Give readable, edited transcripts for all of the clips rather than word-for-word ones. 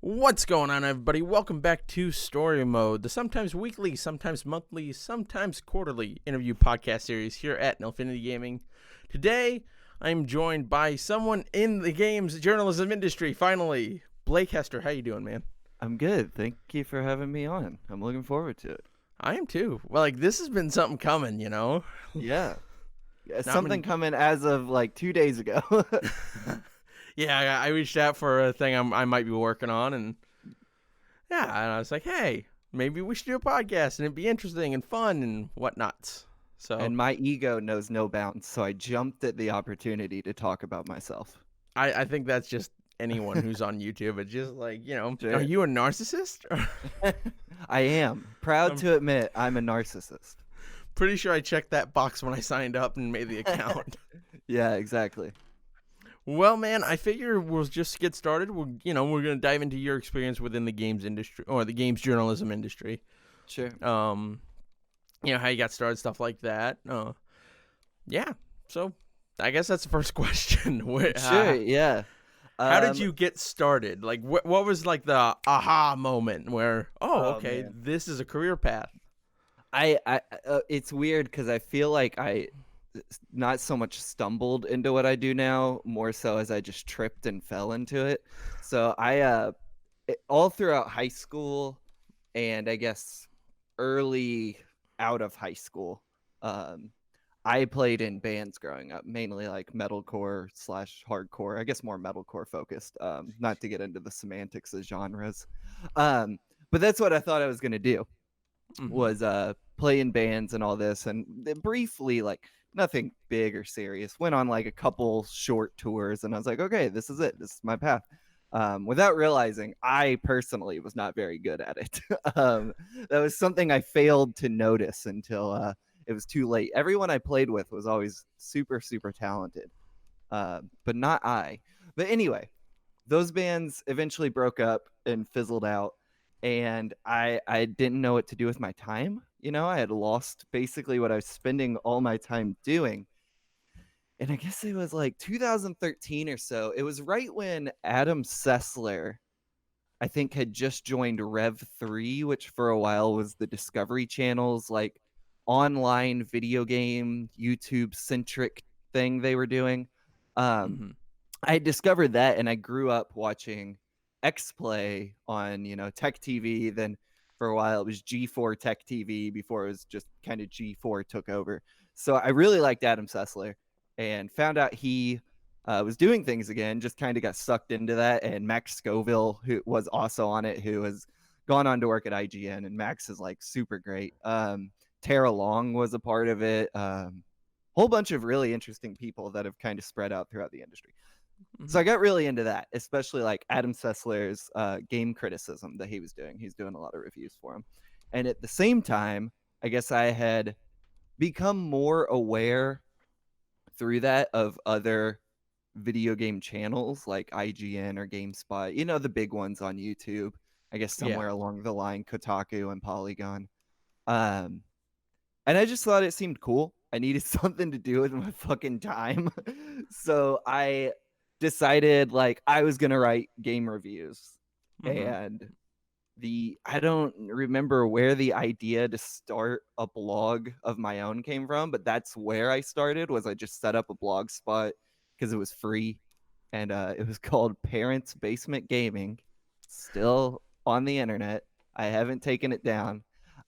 What's going on, everybody? Welcome back to Story Mode, the sometimes weekly, sometimes monthly, sometimes quarterly interview podcast series here at Infinity Gaming. Today, I'm joined by someone in the games journalism industry, finally. Blake Hester, how you doing, man? I'm good. Thank you for having me on. I'm looking forward to it. I am too. Well, this has been something coming, Yeah. Not Something many... coming as of like 2 days ago. Yeah, I reached out for a thing I might be working on, and yeah, and I was like, hey, maybe we should do a podcast, and it'd be interesting and fun and whatnot. So And my ego knows no bounds, so I jumped at the opportunity to talk about myself. I think that's just anyone who's on YouTube. It's just are Sure. you a narcissist? I am proud I'm to admit I'm a narcissist. pretty sure I checked that box when I signed up and made the account. Yeah, exactly. Well, man, I figure we'll just get started. We're gonna dive into your experience within the games industry or the games journalism industry. Sure. How you got started, stuff like that. Yeah. So I guess that's the first question. Sure, yeah. How did Um you get started? Like, what was like the aha moment where, oh, oh okay, man. this is a career path? I it's weird because I feel like I not so much stumbled into what I do now, more so as I just tripped and fell into it. So all throughout high school and I guess early out of high school, um, I played in bands growing up, mainly like metalcore slash hardcore. I guess more metalcore focused. Not to get into the semantics of genres, but that's what I thought I was gonna do Mm-hmm. was play in bands and all this, and briefly, like nothing big or serious, went on like a couple short tours, and I was like, okay, this is it, this is my path, without realizing I personally was not very good at it. That was something I failed to notice until it was too late. Everyone I played with was always super super talented, but not I. But anyway, those bands eventually broke up and fizzled out, and I didn't know what to do with my time. I had lost basically what I was spending all my time doing. And I guess it was like 2013 or so. It was right when Adam Sessler, I think, had just joined Rev 3, which for a while was the Discovery Channel's like online video game YouTube centric thing they were doing. um Mm-hmm. I discovered that, and I grew up watching X Play on, Tech TV. Then for a while it was G4 Tech TV before it was just kind of G4 took over. So I really liked Adam Sessler and found out he was doing things again, just kind of got sucked into that. And Max Scoville, who was also on it, who has gone on to work at IGN, and Max is like super great. Tara Long was a part of it. Whole bunch of really interesting people that have kind of spread out throughout the industry. Mm-hmm. So I got really into that, especially like Adam Sessler's game criticism that he was doing. He's doing a lot of reviews for him. And at the same time, I guess I had become more aware through that of other video game channels like IGN or GameSpot, the big ones on YouTube. I guess Yeah. somewhere along the line, Kotaku and Polygon. Um, and I just thought it seemed cool. I needed something to do with my fucking time. So I decided like I was going to write game reviews. Mm-hmm. And I don't remember where the idea to start a blog of my own came from, but that's where I started. Was I just set up a blog spot because it was free, and it was called Parents Basement Gaming. Still on the internet. I haven't taken it down.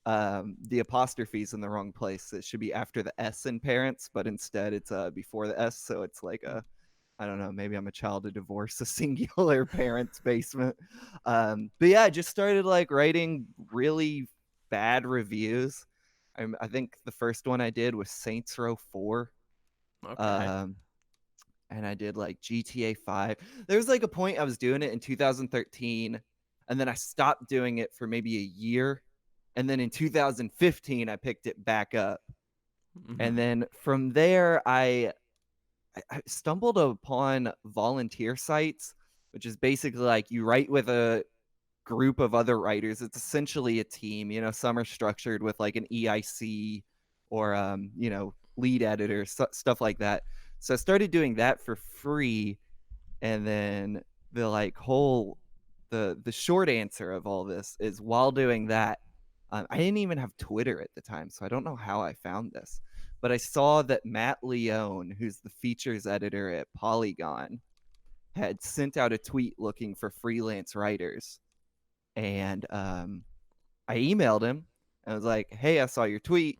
The apostrophe's in the wrong place. It should be after the S in parents, but instead it's before the S, so it's like I don't know, maybe I'm a child of divorce, a singular parent's basement. But yeah, I just started like writing really bad reviews. I think the first one I did was Saints Row 4. Okay. Um, and I did like GTA 5. There was like a point I was doing it in 2013, and then I stopped doing it for maybe a year. And then in 2015, I picked it back up. Mm-hmm. And then from there, I stumbled upon volunteer sites, which is basically like you write with a group of other writers. It's essentially a team. Some are structured with like an EIC or lead editor, stuff like that. So I started doing that for free, and then the like whole the short answer of all this is while doing that, I didn't even have Twitter at the time, so I don't know how I found this, but I saw that Matt Leone, who's the features editor at Polygon, had sent out a tweet looking for freelance writers. And I emailed him and I was like, hey, I saw your tweet.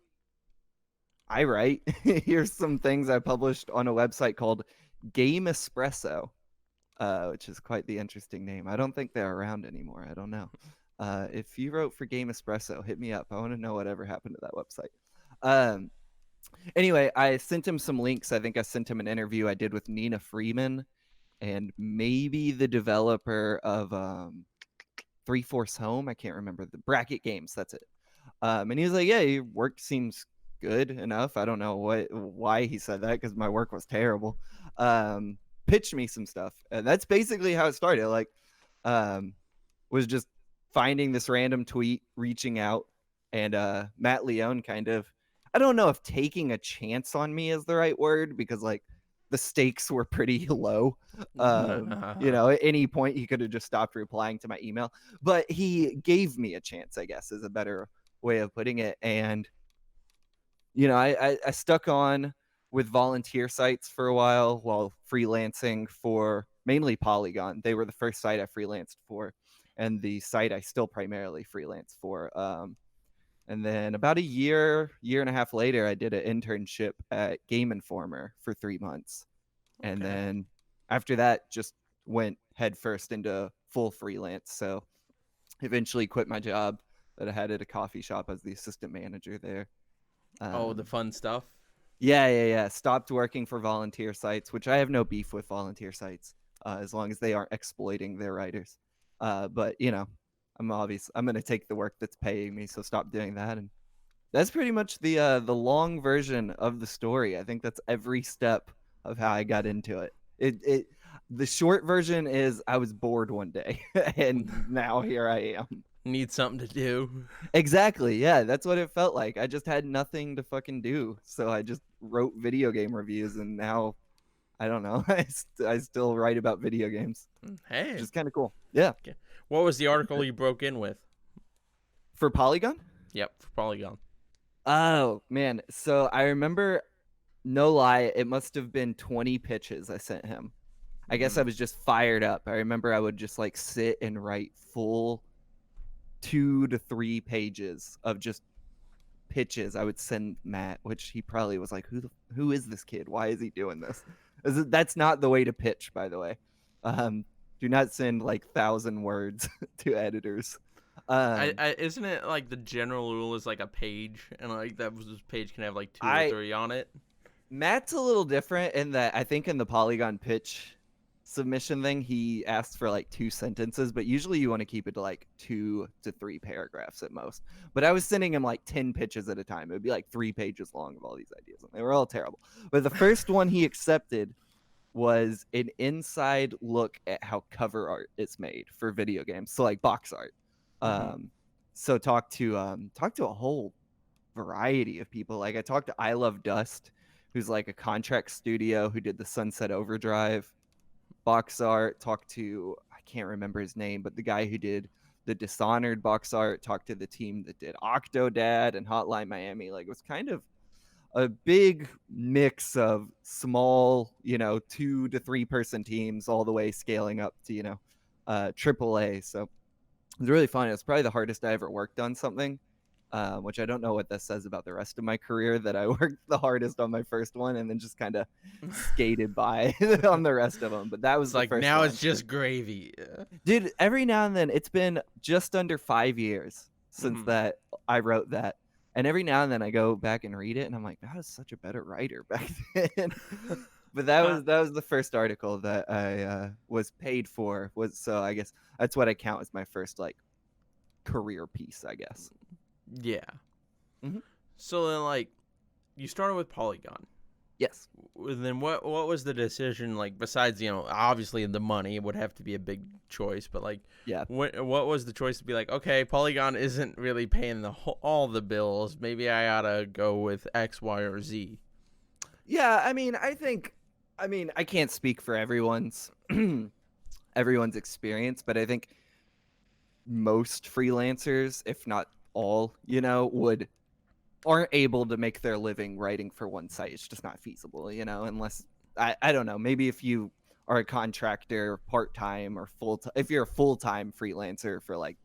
I write. Here's some things I published on a website called Game Espresso, which is quite the interesting name. I don't think they're around anymore. I don't know. If you wrote for Game Espresso, hit me up. I want to know whatever happened to that website. Anyway, I sent him some links. I think I sent him an interview I did with Nina Freeman and maybe the developer of 3-Force Home. I can't remember. The Bracket Games. That's it. And he was like, yeah, your work seems good enough. I don't know why he said that, because my work was terrible. Pitched me some stuff. And that's basically how it started. Like, was just finding this random tweet, reaching out, and Matt Leone kind of, I don't know if taking a chance on me is the right word, because like the stakes were pretty low. At any point he could have just stopped replying to my email, but he gave me a chance, I guess, is a better way of putting it. And I stuck on with volunteer sites for a while freelancing for mainly Polygon. They were the first site I freelanced for, and the site I still primarily freelance for. And then about a year and a half later, I did an internship at Game Informer for 3 months. Okay. And then after that, just went headfirst into full freelance. So eventually quit my job that I had at a coffee shop as the assistant manager there. The fun stuff? Yeah. Stopped working for volunteer sites, which I have no beef with volunteer sites, as long as they aren't exploiting their writers. But, I'm going to take the work that's paying me, so stop doing that. And that's pretty much the long version of the story. I think that's every step of how I got into it. The short version is I was bored one day, and now here I am. Need something to do. Exactly. Yeah, that's what it felt like. I just had nothing to fucking do, so I just wrote video game reviews, and now I don't know. I still write about video games. Hey, which is kind of cool. Yeah. Okay. What was the article you broke in with? For Polygon? Yep, for Polygon. Oh, man. So I remember, no lie, it must have been 20 pitches I sent him. I guess I was just fired up. I remember I would just like sit and write full 2 to 3 pages of just pitches I would send Matt, which he probably was like, who is this kid? Why is he doing this? That's not the way to pitch, by the way. Do not send like 1,000 words to editors. Isn't it like the general rule is like a page, and like that page can have like 2 or 3 on it? Matt's a little different in that I think in the Polygon pitch submission thing, he asked for like 2 sentences, but usually you want to keep it to like 2 to 3 paragraphs at most. But I was sending him like 10 pitches at a time. It would be like 3 pages long of all these ideas, and they were all terrible. But the first one he accepted was an inside look at how cover art is made for video games, so like box art. So talk to a whole variety of people. Like I talked to I Love Dust, who's like a contract studio who did the Sunset Overdrive box art. Talked to, I can't remember his name, but the guy who did the Dishonored box art. Talked to the team that did Octodad and Hotline Miami. Like it was kind of a big mix of small, 2 to 3 person teams, all the way scaling up to, AAA. So it was really fun. It's probably the hardest I ever worked on something, which I don't know what that says about the rest of my career, that I worked the hardest on my first one and then just kind of skated by on the rest of them. But that was like, now it's just gravy. Dude, every now and then, it's been just under 5 years since that I wrote that. And every now and then I go back and read it, and I'm like, I was such a better writer back then. But that was the first article that I was paid for. So I guess that's what I count as my first like career piece, I guess. Yeah. So then, like, you started with Polygon. Yes. Then what was the decision, like, besides, obviously the money would have to be a big choice, but like, yeah, what was the choice to be like, okay, Polygon isn't really paying all the bills, maybe I oughta go with X, Y, or Z? Yeah, I can't speak for everyone's experience, but I think most freelancers, if not all, aren't able to make their living writing for one site. It's just not feasible, unless I don't know, maybe if you are a contractor part-time or full-time, if you're a full-time freelancer for like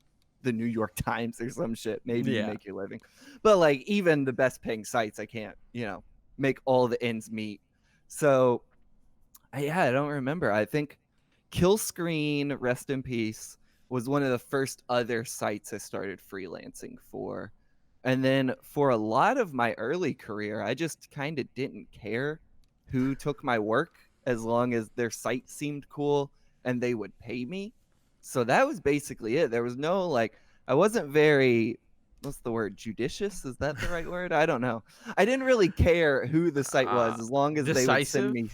the New York Times or some shit, maybe you Yeah. make your living. But like even the best paying sites, I can't, make all the ends meet. So I don't remember. I think Kill Screen, rest in peace, was one of the first other sites I started freelancing for. And then for a lot of my early career, I just kind of didn't care who took my work as long as their site seemed cool and they would pay me. So that was basically it. There was no like, I wasn't very, what's the word, judicious? Is that the right word? I don't know. I didn't really care who the site was as long as they would send Decisive? me.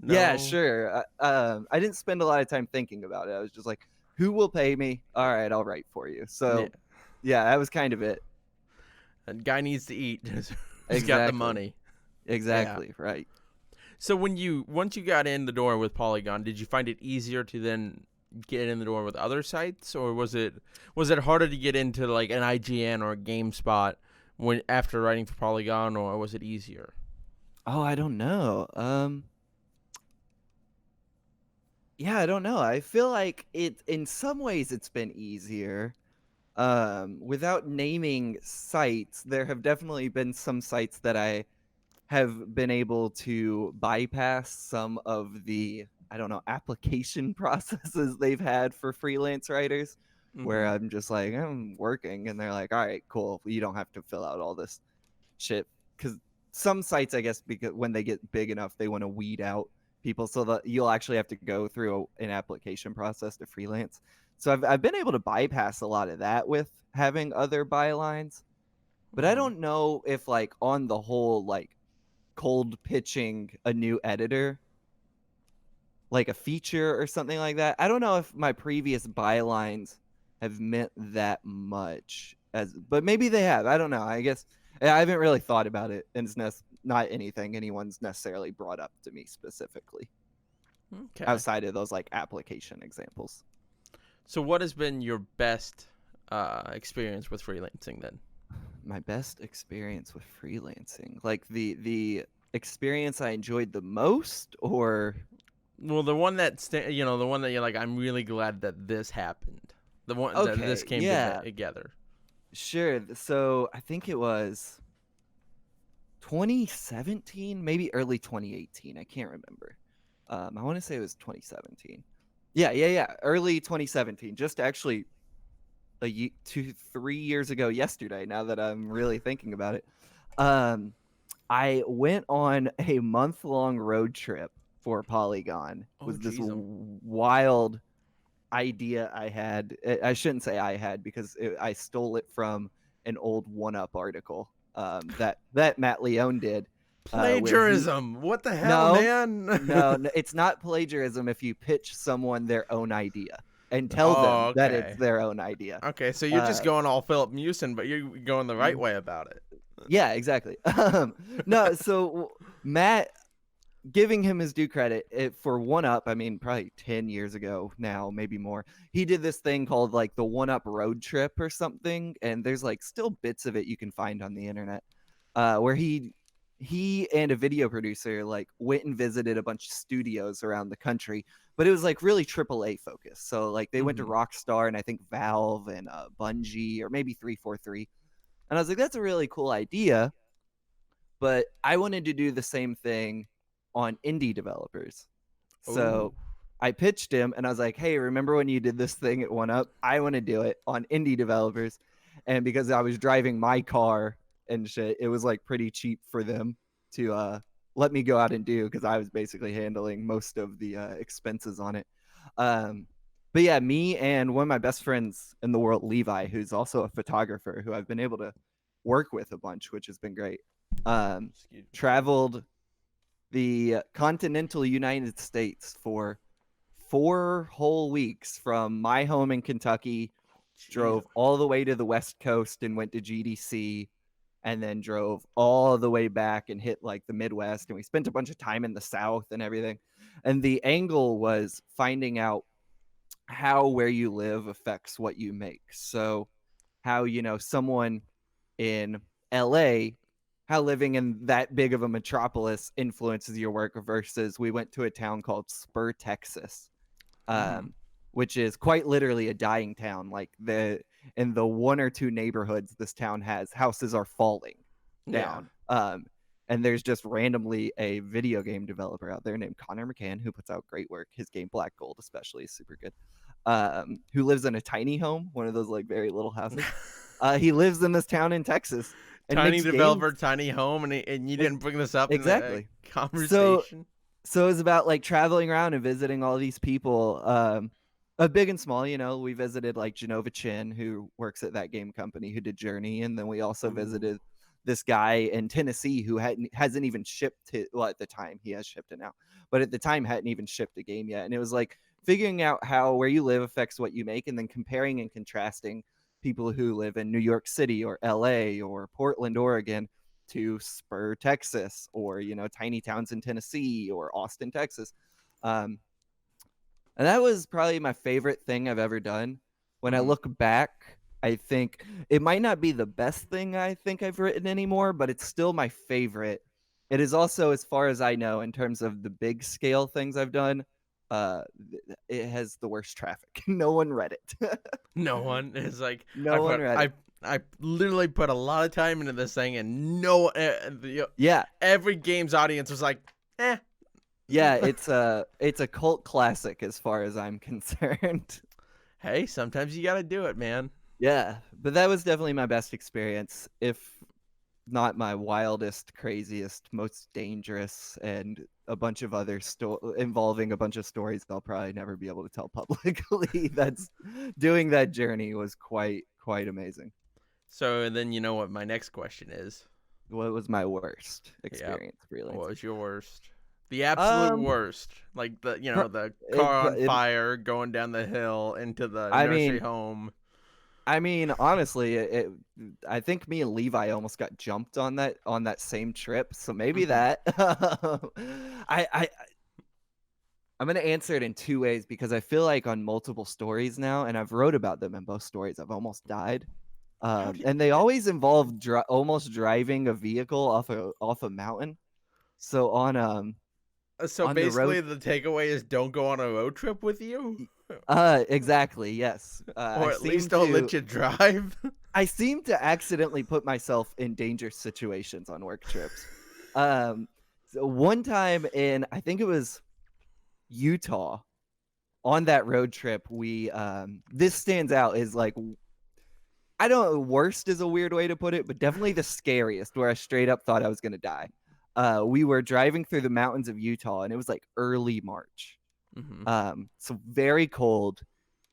Yeah, No. sure. I didn't spend a lot of time thinking about it. I was just like, who will pay me? All right, I'll write for you. Yeah. So yeah, that was kind of it. A guy needs to eat. Who's got the Exactly. money? Exactly. Right. So once you got in the door with Polygon, did you find it easier to then get in the door with other sites, or was it harder to get into like an IGN or a GameSpot when after writing for Polygon, or was it easier? Oh, I don't know. Yeah, I don't know. I feel like it in some ways it's been easier. Without naming sites, there have definitely been some sites that I have been able to bypass some of the, I don't know, application processes they've had for freelance writers, where Mm-hmm. I'm just like, I'm working, and they're like, all right, cool, you don't have to fill out all this shit. Because some sites, I guess, because when they get big enough, they want to weed out people, so that you'll actually have to go through an application process to freelance. So I've been able to bypass a lot of that with having other bylines, but I Mm-hmm. don't know if like on the whole, like cold pitching a new editor, like a feature or something like that. I don't know if my previous bylines have meant that much, but maybe they have. I don't know. I guess I haven't really thought about it, and it's not anything anyone's necessarily brought up to me specifically Okay. outside of those like application examples. So what has been your best experience with freelancing then? My best experience with freelancing, like the experience I enjoyed the most, or Well, the one that the one that you're like, I'm really glad that this happened. The one that this okay, came yeah, together. sure. So I think it was 2017, maybe early 2018. I can't remember. I want to say it was 2017. Yeah. Early 2017. Just actually 3 years ago yesterday. Now that I'm really thinking about it, um, I went on a month-long road trip for Polygon. It Oh, was this jeez. wild idea I had. I shouldn't say I had, because I stole it from an old 1UP article that Matt Leone did, where he Plagiarism. What the hell, no, man? it's not plagiarism if you pitch someone their own idea and tell Oh, them that it's okay. their own idea. Okay, so you're just Uh, going all Philip Mewson, but you're going the right way about it. yeah, exactly. No, so Matt, giving him his due credit, for 1UP, I mean, probably 10 years ago now, maybe more, he did this thing called like the 1UP road trip or something. And there's like still bits of it you can find on the internet, where he and a video producer like went and visited a bunch of studios around the country, but it was like really AAA focused. So like they went to Mm-hmm. Rockstar and I think Valve and Bungie, or maybe 343. And I was like, that's a really cool idea, but I wanted to do the same thing on indie developers. Oh. So I pitched him and I was like, hey, remember when you did this thing at 1UP? I want to do it on indie developers. And because I was driving my car and shit, it was like pretty cheap for them to let me go out and do, because I was basically handling most of the expenses on it. Um, but yeah, me and one of my best friends in the world, Levi, who's also a photographer who I've been able to work with a bunch, which has been great, Excuse me. traveled the continental United States for 4 whole weeks from my home in Kentucky, Jesus. drove all the way to the West Coast and went to GDC, and then drove all the way back and hit like the Midwest. And we spent a bunch of time in the South and everything. And the angle was finding out how where you live affects what you make. So how, someone in LA, how living in that big of a metropolis influences your work versus we went to a town called Spur, Texas, Mm. which is quite literally a dying town. Like in the one or two neighborhoods this town has, houses are falling Yeah. down. And there's just randomly a video game developer out there named Connor McCann who puts out great work. His game Black Gold especially is super good. Who lives in a tiny home, one of those like very little houses. He lives in this town in Texas and Tiny makes games. developer, tiny home, and you didn't bring this up in the Exactly. So conversation. so it was about like traveling around and visiting all these people, big and small. We visited like Genova Chin, who works at that game company, who did Journey, and then we also visited this guy in Tennessee who hasn't even shipped it. Well, at the time he has shipped it now, but at the time hadn't even shipped a game yet. And it was like figuring out how where you live affects what you make, and then comparing and contrasting people who live in New York City or LA or Portland, Oregon, to Spur, Texas, or tiny towns in Tennessee or Austin, Texas. And that was probably my favorite thing I've ever done. When I look back, I think it might not be the best thing I think I've written anymore, but it's still my favorite. It is also, as far as I know, in terms of the big scale things I've done, it has the worst traffic. No one read it. No one is like No one read it. I literally put a lot of time into this thing, and no, Yeah, every game's audience was like, eh. yeah, it's a cult classic as far as I'm concerned. Hey, sometimes you gotta do it, man. Yeah, but that was definitely my best experience, if not my wildest, craziest, most dangerous, and a bunch of other involving a bunch of stories I'll probably never be able to tell publicly. That's doing that journey was quite amazing. So then you know what my next question is. What was my worst Yep. experience, really? What was your worst? The absolute worst, like the car on fire going down the hill into the nursery home. I mean, honestly, I think me and Levi almost got jumped on that same trip, so maybe that. I'm gonna answer it in two ways because I feel like on multiple stories now, and I've wrote about them in both stories, I've almost died, and they always involve almost driving a vehicle off a mountain. So So on basically, the takeaway is don't go on a road trip with you. Exactly, yes. Or at least don't let you drive. I seem to accidentally put myself in dangerous situations on work trips. So one time in, I think it was Utah, on that road trip, we this stands out as like, I don't know, worst is a weird way to put it, but definitely the scariest, where I straight up thought I was gonna die. We were driving through the mountains of Utah, and it was like early March. So very cold,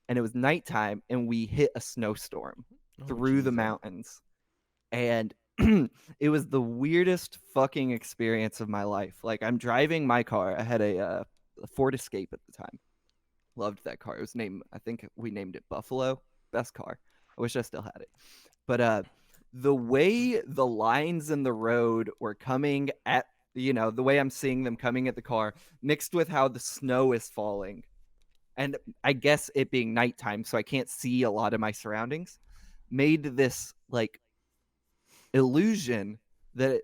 and it was nighttime, and we hit a snowstorm through the mountains, and it was the weirdest fucking experience of my life. Like, I'm driving my car. I had a Ford Escape at the time. Loved that car. It was I think we named it Buffalo. Best car. I wish I still had it. But the way the lines in the road were coming at, the way I'm seeing them coming at the car, mixed with how the snow is falling, and I guess it being nighttime, so I can't see a lot of my surroundings, made this like illusion that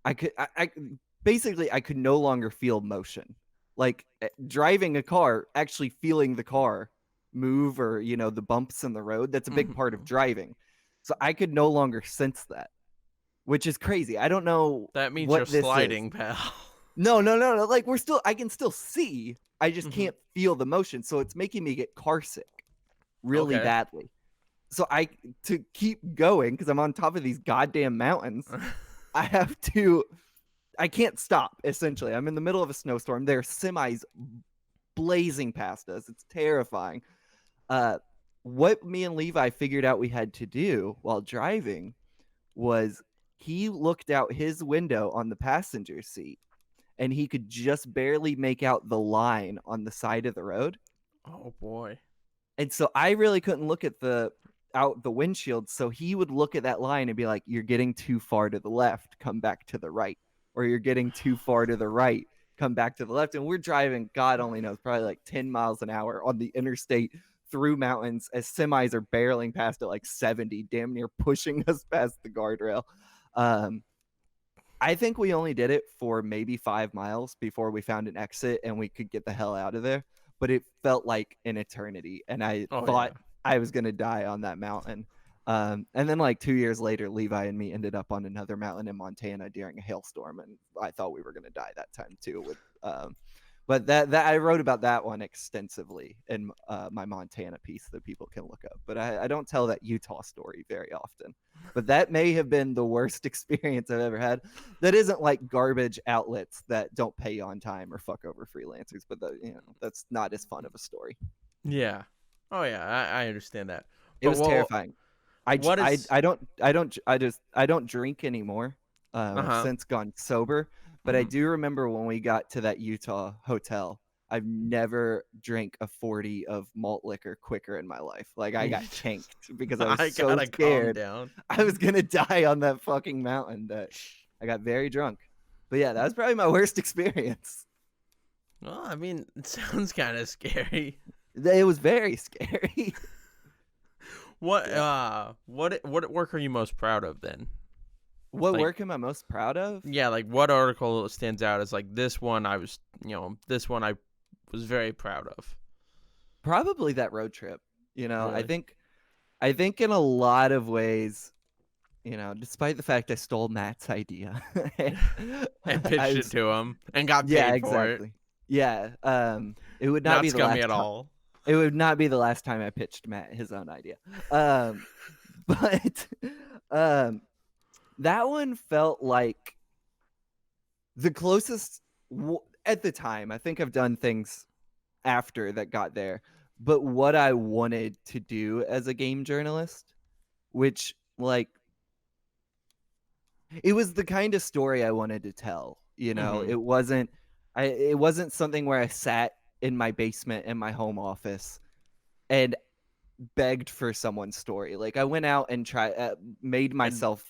I could no longer feel motion. Like driving a car, actually feeling the car move, or the bumps in the road, that's a big part of driving. So I could no longer sense that, which is crazy. I don't know. That means what you're this sliding, is. pal. No. Like, I can still see. I just can't feel the motion. So it's making me get car sick really badly. So to keep going, because I'm on top of these goddamn mountains, I can't stop, essentially. I'm in the middle of a snowstorm. There are semis blazing past us. It's terrifying. What me and Levi figured out we had to do while driving was he looked out his window on the passenger seat, and he could just barely make out the line on the side of the road. Oh boy. And so I really couldn't look at out the windshield, so he would look at that line and be like, "You're getting too far to the left, come back to the right," or "You're getting too far to the right, come back to the left, and we're driving, God only knows, probably like 10 miles an hour on the interstate through mountains as semis are barreling past at like 70, damn near pushing us past the guardrail. I think we only did it for maybe 5 miles before we found an exit and we could get the hell out of there. But it felt like an eternity, and I Oh thought yeah. I was gonna die on that mountain. And then like 2 years later, Levi and me ended up on another mountain in Montana during a hailstorm, and I thought we were gonna die that time too. But that I wrote about that one extensively in my Montana piece that people can look up. But I don't tell that Utah story very often. But that may have been the worst experience I've ever had. That isn't like garbage outlets that don't pay on time or fuck over freelancers, but that's not as fun of a story. Yeah. Oh yeah, I understand that. It But was terrifying. what is I don't drink anymore. I've uh-huh. since gone sober, but I Mhm. do remember when we got to that Utah hotel, I've never drank a 40 of malt liquor quicker in my life. Like I got tanked because I was I so gotta calm scared down. I was gonna die on that fucking mountain that I got very drunk. But yeah, that was probably my worst experience. Well, I mean, it sounds kind of scary. It was very scary. What Yeah. what work are you most proud of then? What Like, work am I most proud of? yeah, like what article stands out as like this one I was very proud of. Probably that road trip. I Really? think in a lot of ways, despite the fact I stole Matt's idea, And I pitched it was, to him and got yeah, paid for it. exactly. Yeah. It would not Not be the scummy last at time. all. It would not be the last time I pitched Matt his own idea. But um, that one felt like the closest at the time. I think I've done things after that got there, but what I wanted to do as a game journalist, which like it was the kind of story I wanted to tell. Mhm. It wasn't something where I sat in my basement in my home office and begged for someone's story. Like I went out and made And myself,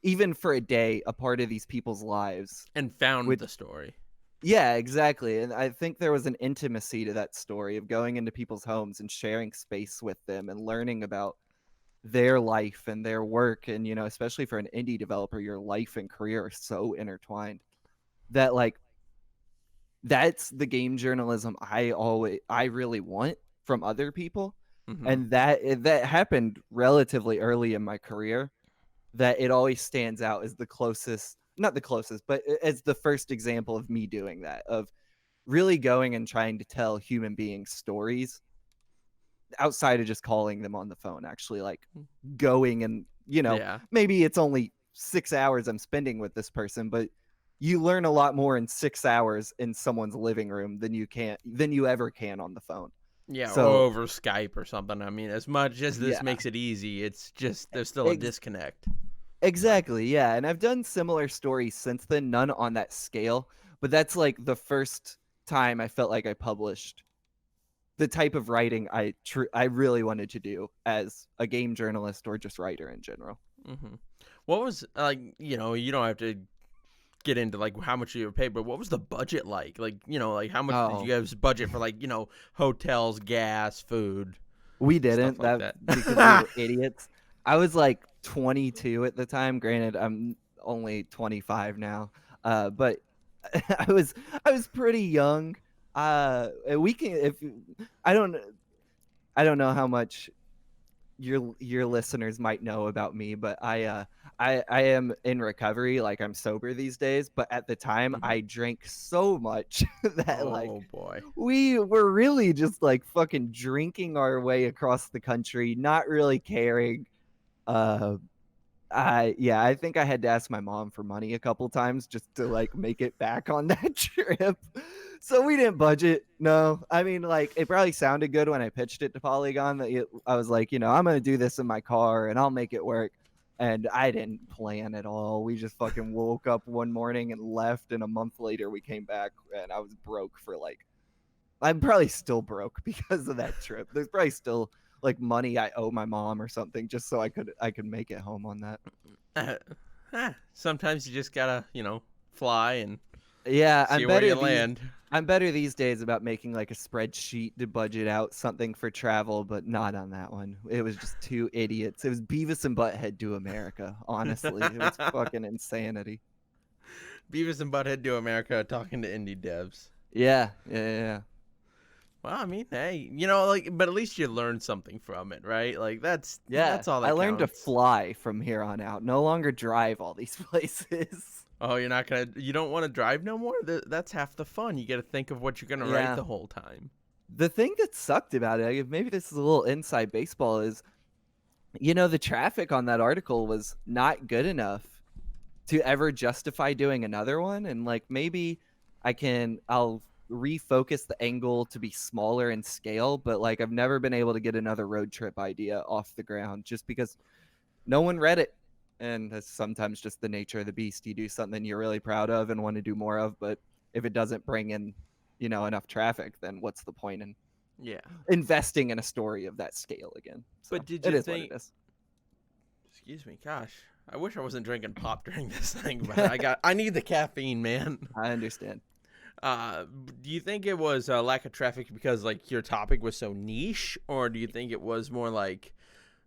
even for a day, a part of these people's lives. found Which, the story. yeah, exactly. And I think there was an intimacy to that story of going into people's homes and sharing space with them and learning about their life and their work. And, especially for an indie developer, your life and career are so intertwined that like that's the game journalism I really want from other people. Mhm. And that happened relatively early in my career, that it always stands out as the closest, not the closest, but as the first example of me doing that, of really going and trying to tell human beings stories outside of just calling them on the phone, actually like going and, Yeah. maybe it's only 6 hours I'm spending with this person, but you learn a lot more in 6 hours in someone's living room than you ever can on the phone. Yeah, or So over Skype or something. I mean, as much as this yeah, makes it easy, it's just there's still a ex- disconnect. exactly. Yeah. And I've done similar stories since then, none on that scale, but that's like the first time I felt like I published the type of writing I really wanted to do as a game journalist or just writer in general. Mhm. What was like, you don't have to get into like how much you were paid, but what was the budget like? Like, like how much did you Oh, guys budget for like, hotels, gas, food, we stuff didn't like that that? because we were idiots. I was like 22 at the time. Granted, I'm only 25 now. But I was pretty young. We can if I don't I don't know how much your listeners might know about me, but I am in recovery, like I'm sober these days, but at the time Mhm. I drank so much that like Oh boy. we were really just like fucking drinking our way across the country, not really caring. uh I think I had to ask my mom for money a couple times just to like make it back on that trip. So we didn't budget. No, I mean, like it probably sounded good when I pitched it to Polygon I was like, I'm gonna do this in my car and I'll make it work. And I didn't plan at all. We just fucking woke up one morning and left, and a month later we came back, and I was broke for like, I'm probably still broke because of that trip. There's probably still like money I owe my mom or something just so I could make it home on that. Sometimes you just gotta, fly and Yeah, See where you land. I'm better these days about making like a spreadsheet to budget out something for travel, but not on that one. It was just two idiots. It was Beavis and Butthead to America, honestly. It was fucking insanity. Beavis and Butthead do America talking to indie devs. Yeah. Well, I mean, hey, you know, like, but at least you learned something from it, right? Like, that's all I that learned to counts. fly from here on out. No longer drive all these places. Oh, you don't want to drive no more? That's half the fun. You got to think of what you're going to write Yeah. the whole time. The thing that sucked about it, maybe this is a little inside baseball, is, the traffic on that article was not good enough to ever justify doing another one. And like, maybe I'll refocus the angle to be smaller in scale, but like, I've never been able to get another road trip idea off the ground just because no one read it. And that's sometimes just the nature of the beast. You do something you're really proud of and want to do more of, but if it doesn't bring in, enough traffic, then what's the point in investing in a story of that scale again? So But did you it is think? what it is. Excuse me, gosh, I wish I wasn't drinking pop during this thing, but I need the caffeine, man. I understand. Do you think it was a lack of traffic because like your topic was so niche, or do you think it was more like,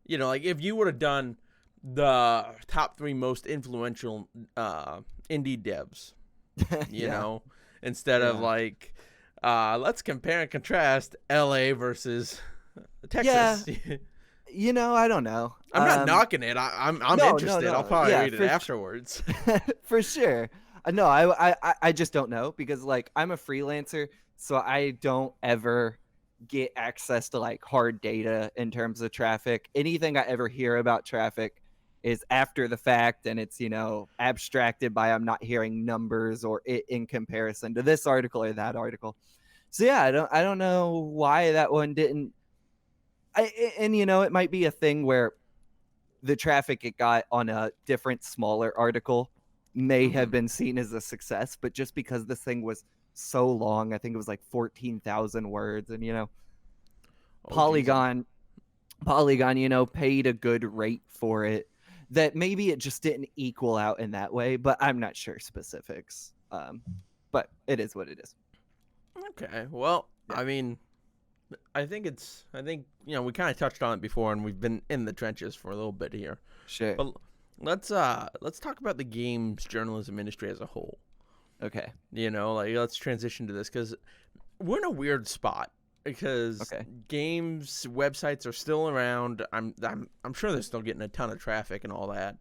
like if you would have done the top 3 most influential indie devs, instead of like, let's compare and contrast LA versus Texas. Yeah. I don't know. I'm not knocking it. I'm interested. No. I'll probably read it for afterwards. for sure. No, I just don't know because like I'm a freelancer, so I don't ever get access to like hard data in terms of traffic. Anything I ever hear about traffic is after the fact, and it's abstracted by I'm not hearing numbers or it in comparison to this article or that article. So yeah, I don't know why that one didn't. It might be a thing where the traffic it got on a different smaller article may have been seen as a success, but just because this thing was so long, I think it was like 14,000 words, and Polygon, paid a good rate for it, that maybe it just didn't equal out in that way, but I'm not sure specifics. But it is what it is. Okay. Well, yeah. I mean, I think we kind of touched on it before, and we've been in the trenches for a little bit here. Sure. But let's talk about the games journalism industry as a whole. Okay. Let's transition to this because we're in a weird spot because games websites are still around. I'm sure they're still getting a ton of traffic and all that.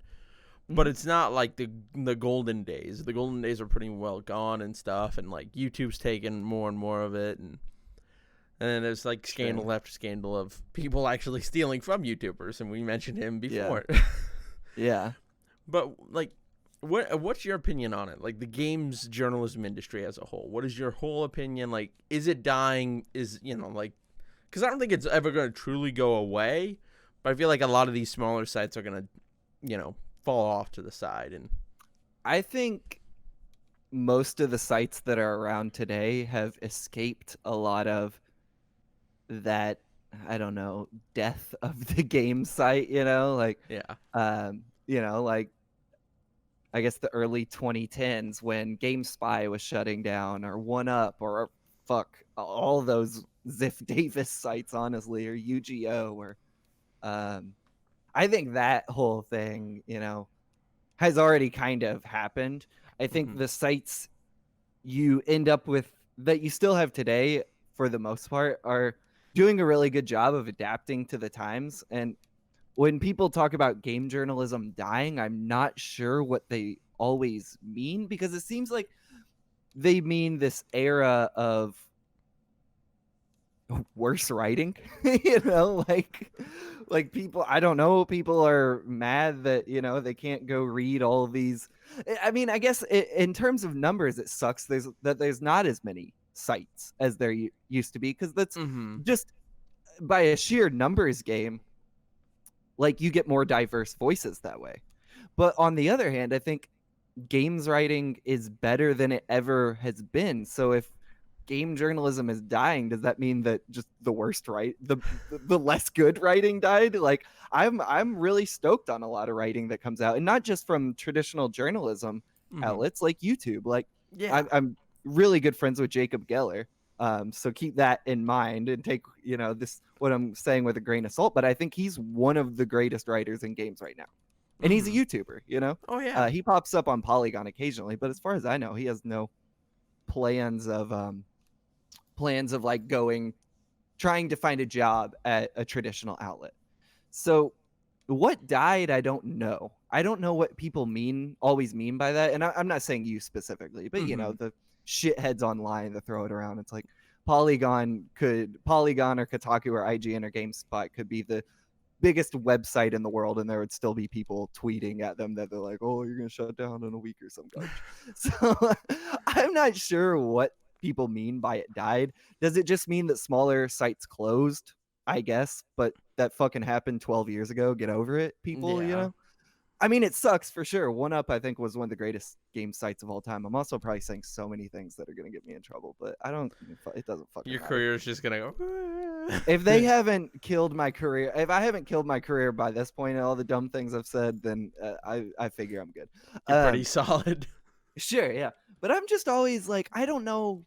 But it's not like the golden days. The golden days are pretty well gone and stuff, and like YouTube's taking more and more of it, and then there's like scandal after scandal of people actually stealing from YouTubers, and we mentioned him before. Yeah. But like, what's your opinion on it? Like the games journalism industry as a whole. What is your whole opinion? Like, is it dying? Because I don't think it's ever going to truly go away, but I feel like a lot of these smaller sites are going to, fall off to the side. And I think most of the sites that are around today have escaped a lot of that, I don't know, death of the game site, like I guess the early 2010s when GameSpy was shutting down, or 1UP, or all those Ziff Davis sites, honestly, or UGO, or I think that whole thing, has already kind of happened. I think the sites you end up with that you still have today, for the most part, are doing a really good job of adapting to the times. And when people talk about game journalism dying, I'm not sure what they always mean, because it seems like they mean this era of worse writing, like people, I don't know, people are mad that, they can't go read all these. I mean, I guess in terms of numbers, it sucks there's not as many sites as there used to be, because that's just by a sheer numbers game. Like, you get more diverse voices that way. But on the other hand, I think games writing is better than it ever has been. So if game journalism is dying, does that mean that just the worst the less good writing died? Like, I'm really stoked on a lot of writing that comes out, and not just from traditional journalism outlets like YouTube. Like, Yeah. I'm really good friends with Jacob Geller. So keep that in mind and take, this, what I'm saying with a grain of salt. But I think he's one of the greatest writers in games right now. And he's a YouTuber. Oh, yeah. He pops up on Polygon occasionally, but as far as I know, he has no plans of like trying to find a job at a traditional outlet. So what died, I don't know. I don't know what people always mean by that. And I'm not saying you specifically, but the shitheads online that throw it around. It's like Polygon or Kotaku or IGN or GameSpot could be the biggest website in the world, and there would still be people tweeting at them that they're like, oh, you're gonna shut down in a week or some garbage. So I'm not sure what people mean by it died. Does it just mean that smaller sites closed? I guess, but that fucking happened 12 years ago. Get over it, people. Yeah. I mean, it sucks for sure. 1UP, I think, was one of the greatest game sites of all time. I'm also probably saying so many things that are going to get me in trouble, but it doesn't fucking Your matter. career is just going to go. If they haven't killed my career, if I haven't killed my career by this point and all the dumb things I've said, then I figure I'm good. You're pretty solid. Sure, yeah. But I'm just always like, I don't know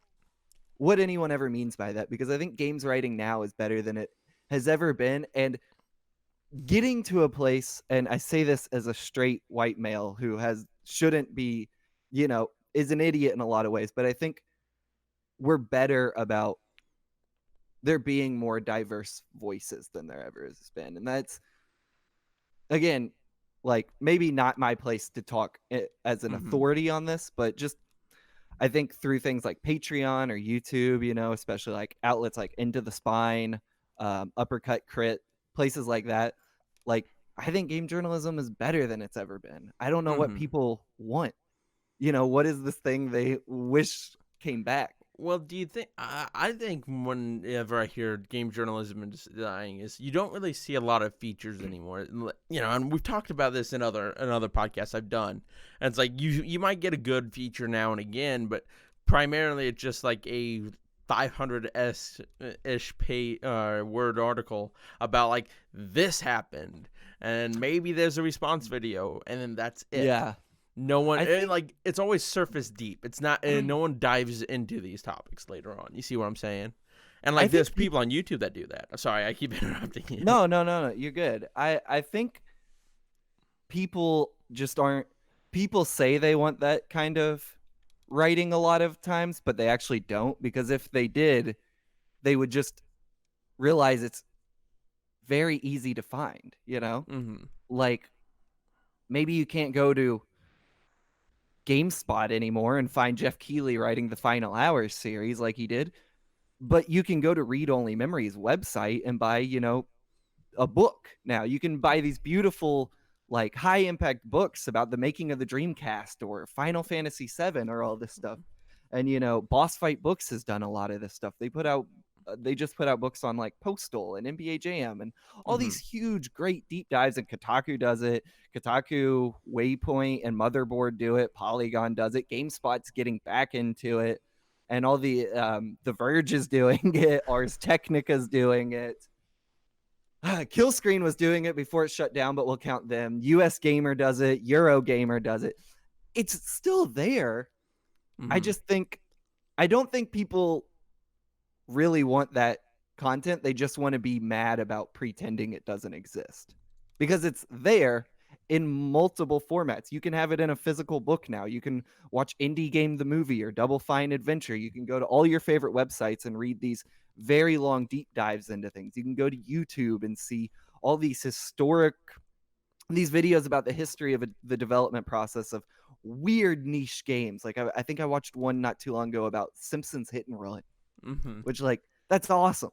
what anyone ever means by that, because I think games writing now is better than it has ever been. And getting to a place, and I say this as a straight white male who shouldn't be, is an idiot in a lot of ways, but I think we're better about there being more diverse voices than there ever has been. And that's, again, like, maybe not my place to talk as an authority on this, but just, I think through things like Patreon or YouTube, especially like outlets like Into the Spine, Uppercut Crit, places like that, like, I think game journalism is better than it's ever been. I don't know what people want. What is this thing they wish came back? Well, do you think? I think whenever I hear game journalism is dying, is you don't really see a lot of features anymore. And we've talked about this in other podcasts I've done. And it's like you might get a good feature now and again, but primarily it's just like a 500-ish word article about like this happened, and maybe there's a response video, and then that's it. Yeah. No one it's always surface deep. It's not, and no one dives into these topics later on. You see what I'm saying? And like, there's people on YouTube that do that. I'm sorry, I keep interrupting you. No, you're good. I think people just aren't. People say they want that kind of writing a lot of times, but they actually don't, because if they did, they would just realize it's very easy to find. Like, maybe you can't go to GameSpot anymore and find Jeff Keighley writing the Final Hours series like he did, but you can go to Read Only Memories website and buy, a book. Now you can buy these beautiful, like, high impact books about the making of the Dreamcast or Final Fantasy VII or all this stuff. And Boss Fight Books has done a lot of this stuff. They just put out books on like Postal and NBA Jam and all these huge, great deep dives. And Kotaku does it. Kotaku, Waypoint, and Motherboard do it. Polygon does it. GameSpot's getting back into it, and all the Verge is doing it. Ars Technica's doing it. Killscreen was doing it before it shut down, but we'll count them. US Gamer does it. Eurogamer does it. It's still there. I don't think people really want that content. They just want to be mad about pretending it doesn't exist, because it's there in multiple formats. You can have it in a physical book now. You can watch Indie Game the Movie or Double Fine Adventure. You can go to all your favorite websites and read these very long deep dives into things. You can go to YouTube and see all these videos about the history of the development process of weird niche games. Like, I think I watched one not too long ago about Simpsons Hit and Run, which, like, that's awesome.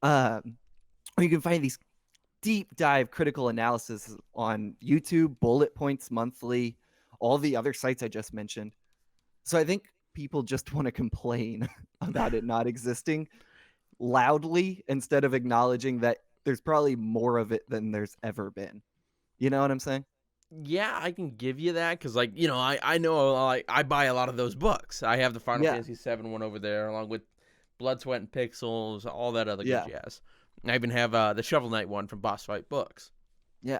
Or you can find these deep dive critical analysis on YouTube, Bullet Points Monthly, all the other sites I just mentioned. So I think people just want to complain about it not existing loudly instead of acknowledging that there's probably more of it than there's ever been. You know what I'm saying? Yeah, I can give you that, because, like, I know, like, I buy a lot of those books. I have the Final Fantasy VII one over there, along with Blood, Sweat, and Pixels, all that other good jazz. I even have the Shovel Knight one from Boss Fight Books. Yeah.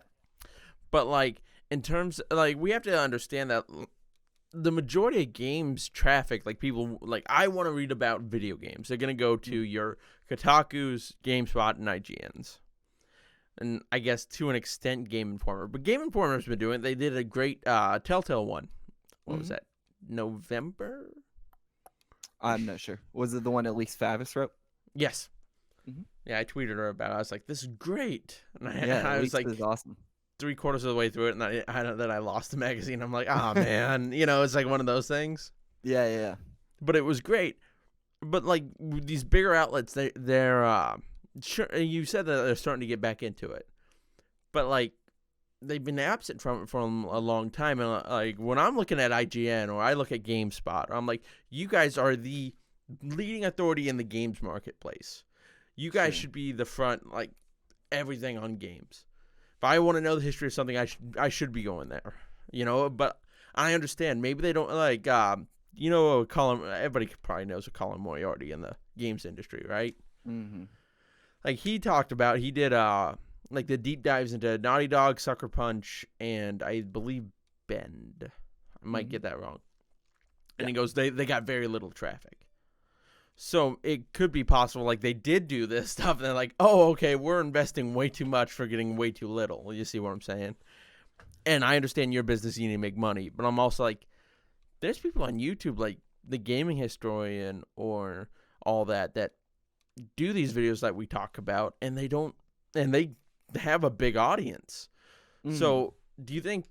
But, like, in terms, like, we have to understand that the majority of games traffic, like people, like I want to read about video games. They're gonna go to your Kotaku's, GameSpot, and IGN's, and I guess to an extent Game Informer. But Game Informer's been doing it. They did a great Telltale one. What was that? November? I'm not sure. Was it the one at least Favis wrote? Yes. Yeah, I tweeted her about it. I was like, "This is great," and I was like, "Is awesome." 3/4 of the way through it, and I lost the magazine. I'm like, "Ah, man," it's like one of those things. Yeah. But it was great. But like these bigger outlets, they're sure. You said that they're starting to get back into it, but like they've been absent from it for a long time. And like when I'm looking at IGN or I look at GameSpot, I'm like, you guys are the leading authority in the games marketplace. You guys should be the front, like everything on games. If I want to know the history of something, I should be going there, But I understand. Maybe they don't like, Colin. Everybody probably knows a Colin Moriarty in the games industry, right? Mm-hmm. Like he talked about, he did like the deep dives into Naughty Dog, Sucker Punch, and I believe Bend. I might get that wrong. And he goes, they got very little traffic. So it could be possible, like they did do this stuff, and they're like, oh, okay, we're investing way too much for getting way too little. You see what I'm saying? And I understand your business, you need to make money, but I'm also like, there's people on YouTube, like the Gaming Historian or all that do these videos that we talk about, and they have a big audience. So do you think,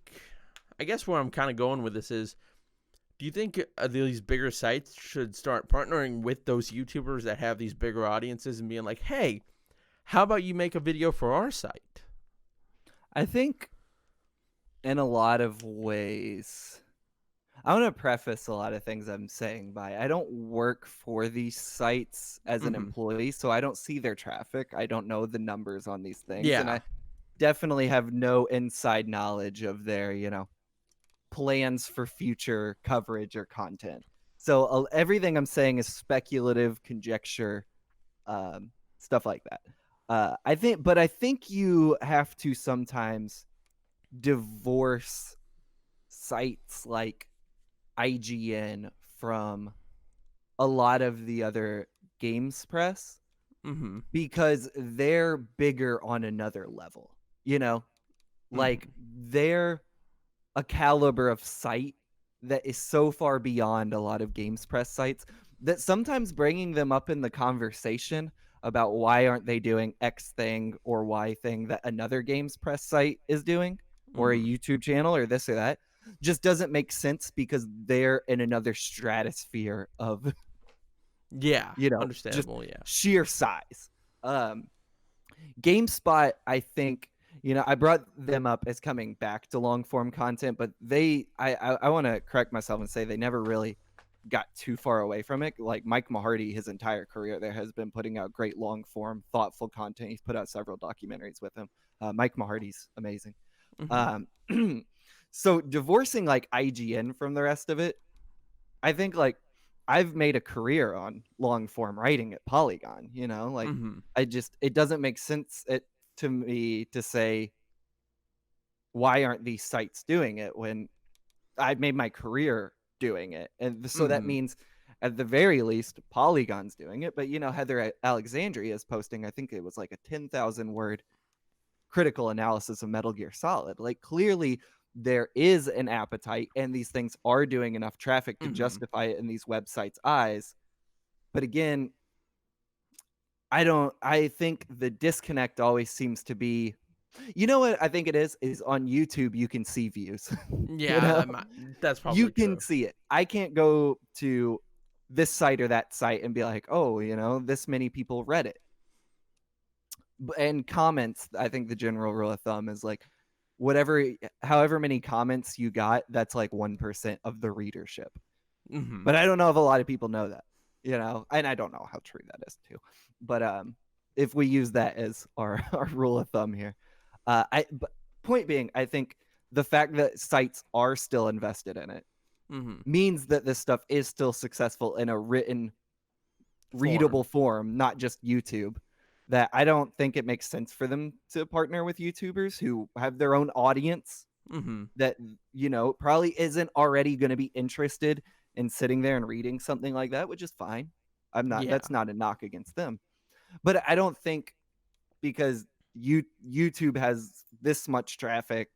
I guess where I'm kind of going with this is, do you think these bigger sites should start partnering with those YouTubers that have these bigger audiences and being like, hey, how about you make a video for our site? I think in a lot of ways, I want to preface a lot of things I'm saying by I don't work for these sites as an employee, so I don't see their traffic. I don't know the numbers on these things. Yeah. And I definitely have no inside knowledge of their, plans for future coverage or content. So everything I'm saying is speculative, conjecture, stuff like that. I think you have to sometimes divorce sites like IGN from a lot of the other games press because they're bigger on another level, like they're a caliber of site that is so far beyond a lot of games press sites that sometimes bringing them up in the conversation about why aren't they doing X thing or Y thing that another games press site is doing or a YouTube channel or this or that just doesn't make sense because they're in another stratosphere of understandable, just sheer size. GameSpot, I think, I brought them up as coming back to long form content, but I want to correct myself and say they never really got too far away from it. Like Mike Mahardy, his entire career there has been putting out great long form, thoughtful content. He's put out several documentaries with him. Mike Mahardy's amazing. So divorcing like IGN from the rest of it, I think like I've made a career on long form writing at Polygon, like it doesn't make sense to me to say, why aren't these sites doing it when I've made my career doing it? And so that means at the very least, Polygon's doing it. But, Heather Alexandria is posting, I think it was like a 10,000 word critical analysis of Metal Gear Solid. Like clearly there is an appetite and these things are doing enough traffic to justify it in these websites' eyes. But again, I think the disconnect always seems to be, what I think it is on YouTube, you can see views. Yeah, that's probably you can true. see it. I can't go to this site or that site and be like, oh, this many people read it. And comments, I think the general rule of thumb is like, however many comments you got, that's like 1% of the readership. But I don't know if a lot of people know that, and I don't know how true that is too. But if we use that as our rule of thumb here, but point being, I think the fact that sites are still invested in it means that this stuff is still successful in a written, readable form, not just YouTube. That I don't think it makes sense for them to partner with YouTubers who have their own audience that, probably isn't already going to be interested in sitting there and reading something like that, which is fine. Yeah. That's not a knock against them. But I don't think, because YouTube has this much traffic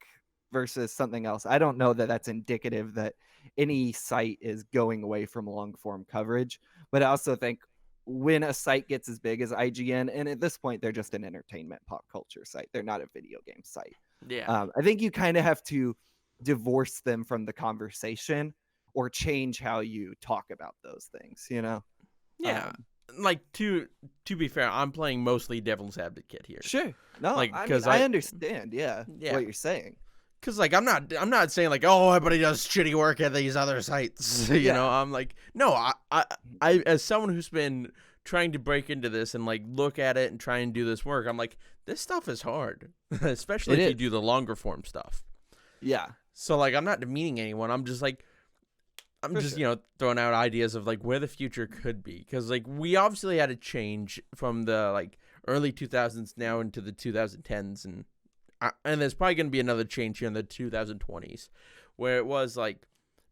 versus something else, I don't know that that's indicative that any site is going away from long form coverage. But I also think when a site gets as big as IGN, and at this point they're just an entertainment pop culture site, they're not a video game site. Yeah. I think you kind of have to divorce them from the conversation or change how you talk about those things, Yeah. Like, to be fair, I'm playing mostly devil's advocate here. Sure. No, Like, I mean, 'cause I understand, Yeah. what you're saying. Because, like, I'm not saying, like, oh, everybody does shitty work at these other sites. You know, I'm like, no, I as someone who's been trying to break into this and, like, look at it and try and do this work, I'm like, this stuff is hard, especially if you do the longer form stuff. Yeah. So, like, I'm not demeaning anyone. I'm just, like, throwing out ideas of, like, where the future could be. Because, like, we obviously had a change from the, like, early 2000s now into the 2010s, and there's probably going to be another change here in the 2020s, where it was like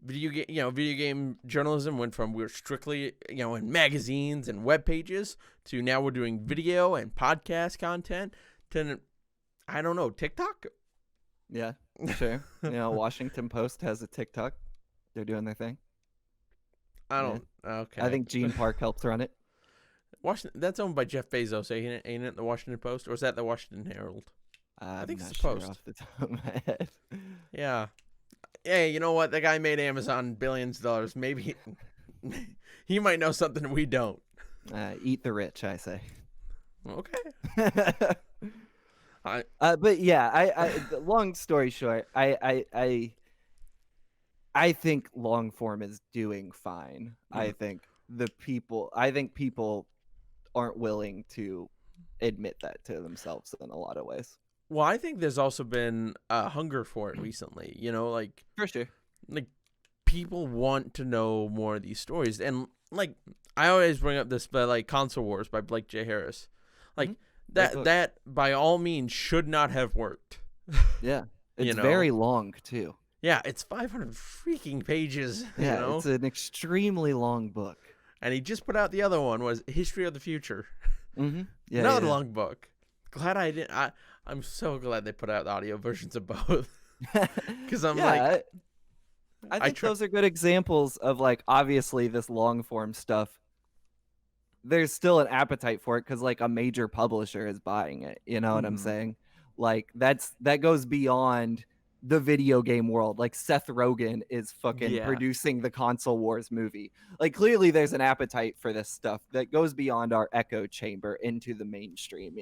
video game journalism went from we were strictly in magazines and web pages to now we're doing video and podcast content to, I don't know, TikTok. Yeah, sure. Washington Post has a TikTok. They're doing their thing. Okay. I think Gene Park helps run it. Washington, that's owned by Jeff Bezos, ain't it? The Washington Post, or is that the Washington Herald? I think it's the Post. Off the top of my head. Yeah. Hey, you know what? That guy made Amazon billions of dollars. Maybe he might know something we don't. Eat the rich, I say. Okay. But yeah, I long story short, I think long form is doing fine. I think people aren't willing to admit that to themselves in a lot of ways. Well, I think there's also been a hunger for it recently. Like, for sure, like people want to know more of these stories, and like I always bring up this, but like Console Wars by Blake J. Harris, like that by all means should not have worked. Yeah, it's very long too. Yeah, it's 500 freaking pages. Yeah, it's an extremely long book. And he just put out the other one, was History of the Future. Yeah, another long book. Glad I didn't. I'm so glad they put out the audio versions of both. Because I'm like, I think those are good examples of, like, obviously this long form stuff. There's still an appetite for it because, like, a major publisher is buying it. You know what I'm saying? Like, that goes beyond the video game world. Like, Seth Rogen is fucking producing the Console Wars movie. Like, clearly there's an appetite for this stuff that goes beyond our echo chamber into the mainstream.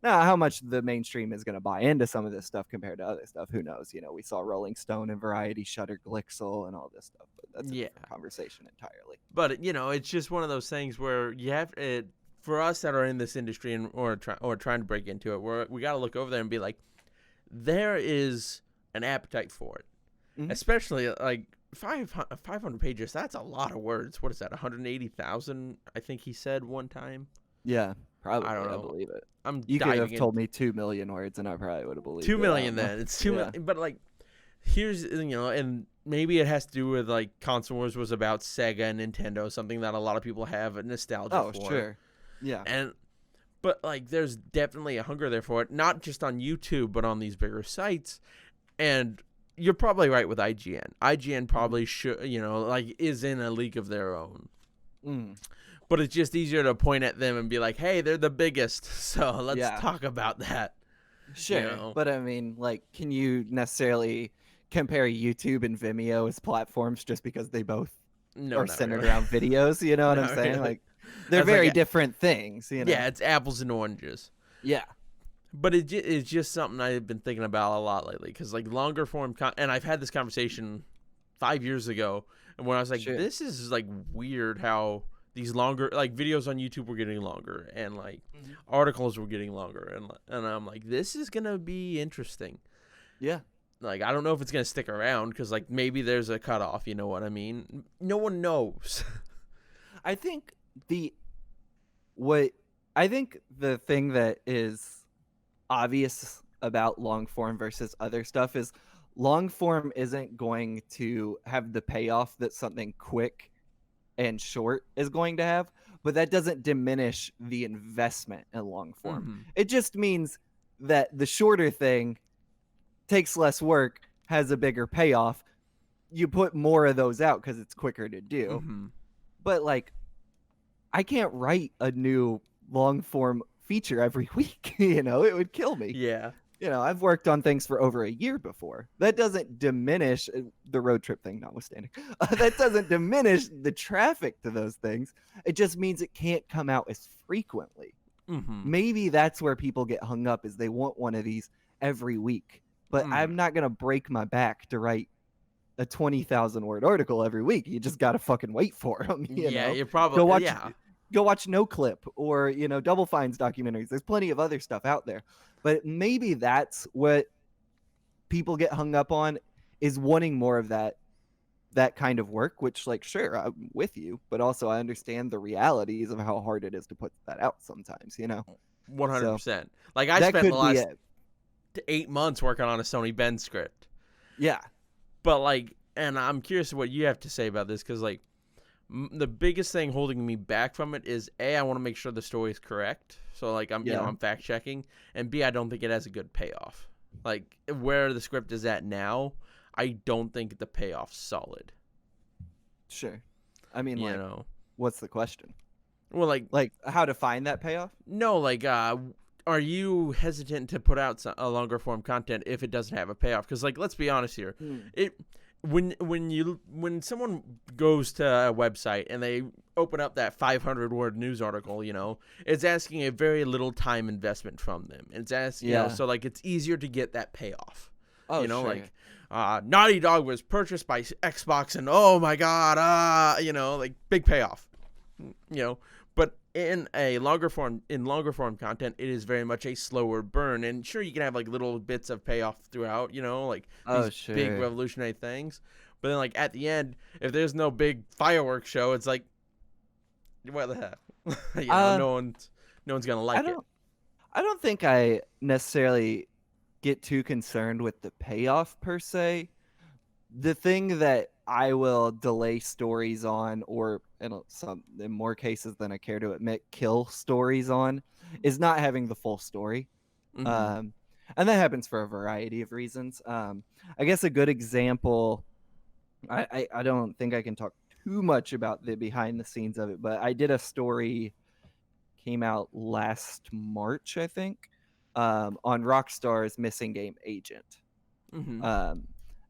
Now, how much the mainstream is going to buy into some of this stuff compared to other stuff, who knows? We saw Rolling Stone and Variety shutter Glixel and all this stuff, but that's a different conversation entirely. But it's just one of those things where you have for us that are in this industry or trying to break into it, we got to look over there and be like, there is an appetite for it, especially like 500 pages. That's a lot of words. What is that? 180,000? I think he said one time. Yeah. Probably, I don't know. I believe it. You could have told me 2 million words, and I probably would have believed 2 million. Then it's 2 million. But like, here's and maybe it has to do with like Console Wars was about Sega and Nintendo, something that a lot of people have a nostalgia for. Oh, sure, yeah. But like, there's definitely a hunger there for it, not just on YouTube, but on these bigger sites. And you're probably right with IGN. IGN probably should, is in a league of their own. But it's just easier to point at them and be like, hey, they're the biggest, so let's talk about that. Sure, but I mean, like, can you necessarily compare YouTube and Vimeo as platforms just because they both are centered around videos? You know what I'm saying? Like, they're very different things, Yeah, it's apples and oranges. Yeah. But it's just something I've been thinking about a lot lately, because, like, longer form and I've had this conversation 5 years ago, and when I was like, this is, like, weird how these longer, like, videos on YouTube were getting longer, and like articles were getting longer, and I'm like, this is gonna be interesting. Yeah. Like, I don't know if it's gonna stick around, because like maybe there's a cutoff. You know what I mean? No one knows. I think the thing that is obvious about long form versus other stuff is long form isn't going to have the payoff that something quick and short is going to have, but that doesn't diminish the investment in long form. Mm-hmm. It just means that the shorter thing takes less work, has a bigger payoff. You put more of those out because it's quicker to do. Mm-hmm. But like, I can't write a new long form feature every week. It would kill me. Yeah. I've worked on things for over a year before. That doesn't diminish the road trip thing, notwithstanding. That doesn't diminish the traffic to those things. It just means it can't come out as frequently. Mm-hmm. Maybe that's where people get hung up, is they want one of these every week. But I'm not going to break my back to write a 20,000 word article every week. You just got to fucking wait for them. You probably go watch No Clip or Double Fine's documentaries. There's plenty of other stuff out there, but maybe that's what people get hung up on, is wanting more of that kind of work, which, like, sure, I'm with you, but also I understand the realities of how hard it is to put that out sometimes. 100%. Like, I that spent could the be last it. 8 months working on a Sony Ben script. Yeah. But like, and I'm curious what you have to say about this, because like, the biggest thing holding me back from it is I want to make sure the story is correct. So like, I'm fact checking, and B, I don't think it has a good payoff. Like, where the script is at now, I don't think the payoff's solid. Sure. I mean, what's the question? Well, like how to find that payoff? No, like, are you hesitant to put out a longer form content if it doesn't have a payoff? Because, like, let's be honest here, when someone goes to a website and they open up that 500 word news article, it's asking a very little time investment from them. It's asking, so like, it's easier to get that payoff. Oh, sure. Like, Naughty Dog was purchased by Xbox, and oh my god, like, big payoff. But in longer form content, it is very much a slower burn. And sure, you can have like little bits of payoff throughout, like these big revolutionary things. But then, like, at the end, if there's no big fireworks show, it's like, what the heck? No one's gonna like it. I don't think I necessarily get too concerned with the payoff per se. The thing that I will delay stories on, or in more cases than I care to admit, kill stories on, is not having the full story. Mm-hmm. And that happens for a variety of reasons. I guess a good example, I don't think I can talk too much about the behind the scenes of it, but I did a story, came out last March, I think, on Rockstar's missing game agent. Mm-hmm.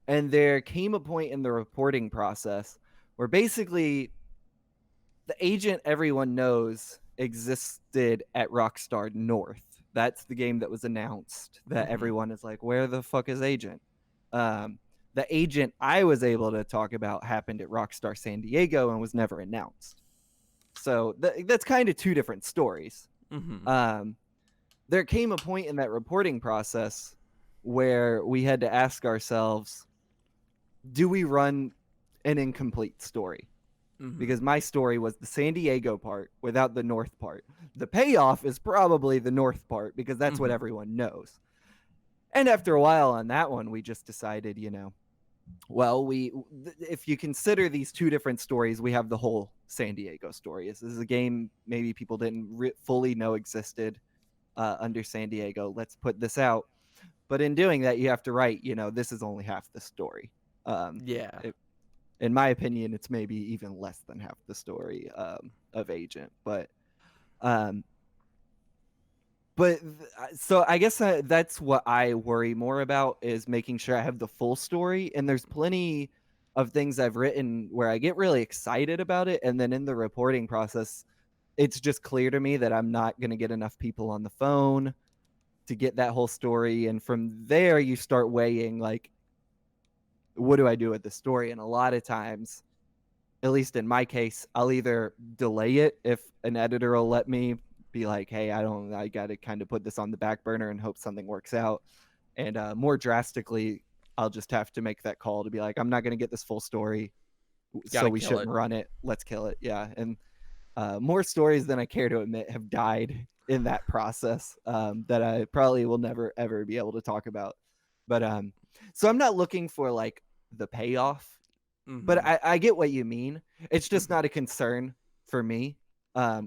And there came a point in the reporting process where basically the agent everyone knows existed at Rockstar North. That's the game that was announced that everyone is like, where the fuck is Agent? The agent I was able to talk about happened at Rockstar San Diego and was never announced. So that's kind of two different stories. Mm-hmm. There came a point in that reporting process where we had to ask ourselves, do we run an incomplete story? Mm-hmm. Because my story was the San Diego part without the North part. The payoff is probably the North part because that's what everyone knows. And after a while on that one, we just decided, well, if you consider these two different stories, we have the whole San Diego story. This is a game maybe people didn't fully know existed under San Diego. Let's put this out. But in doing that, you have to write, this is only half the story. In my opinion, it's maybe even less than half the story of Agent. So I guess that's what I worry more about, is making sure I have the full story. And there's plenty of things I've written where I get really excited about it, and then in the reporting process, it's just clear to me that I'm not going to get enough people on the phone to get that whole story. And from there, you start weighing, like, what do I do with the story? And a lot of times, at least in my case, I'll either delay it if an editor will let me, be like, hey, I got to kind of put this on the back burner and hope something works out. And more drastically, I'll just have to make that call to be like, I'm not going to get this full story, so we shouldn't run it. Let's kill it. Yeah. And more stories than I care to admit have died in that process that I probably will never, ever be able to talk about. But So I'm not looking for like the payoff, but I get what you mean. It's just not a concern for me.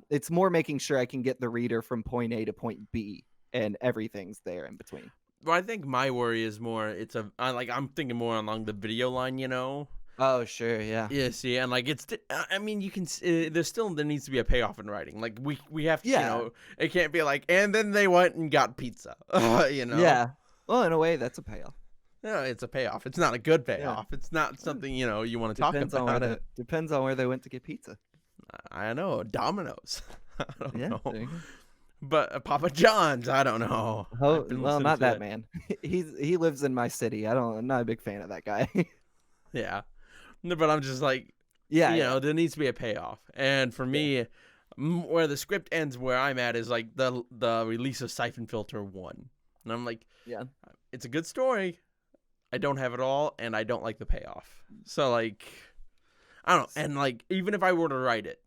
It's more making sure I can get the reader from point A to point B and everything's there in between. Well, I think my worry is more I'm thinking more along the video line, you know. Oh, sure, yeah. Yeah, see, and like I mean, you can. There needs to be a payoff in writing. Like we have to, you Yeah. know, it can't be like, and then they went and got pizza, you know. Yeah. Well, in a way, that's a payoff. No, it's a payoff. It's not a good payoff. It's not something, you know, you want to talk about. Depends on where they went to get pizza. I know, Domino's. I don't Yeah. know. There you go. But Papa John's, I don't know. Oh, I've been well, listening not to that it. man. He lives in my city. I'm not a big fan of that guy. Yeah. No, but I'm just like, Yeah, you know, there needs to be a payoff. And for me, where the script ends, where I'm at is like the release of Siphon Filter 1. And I'm like, yeah. it's a good story. I don't have it all, and I don't like the payoff. So like, I don't know. And like, even if I were to write it,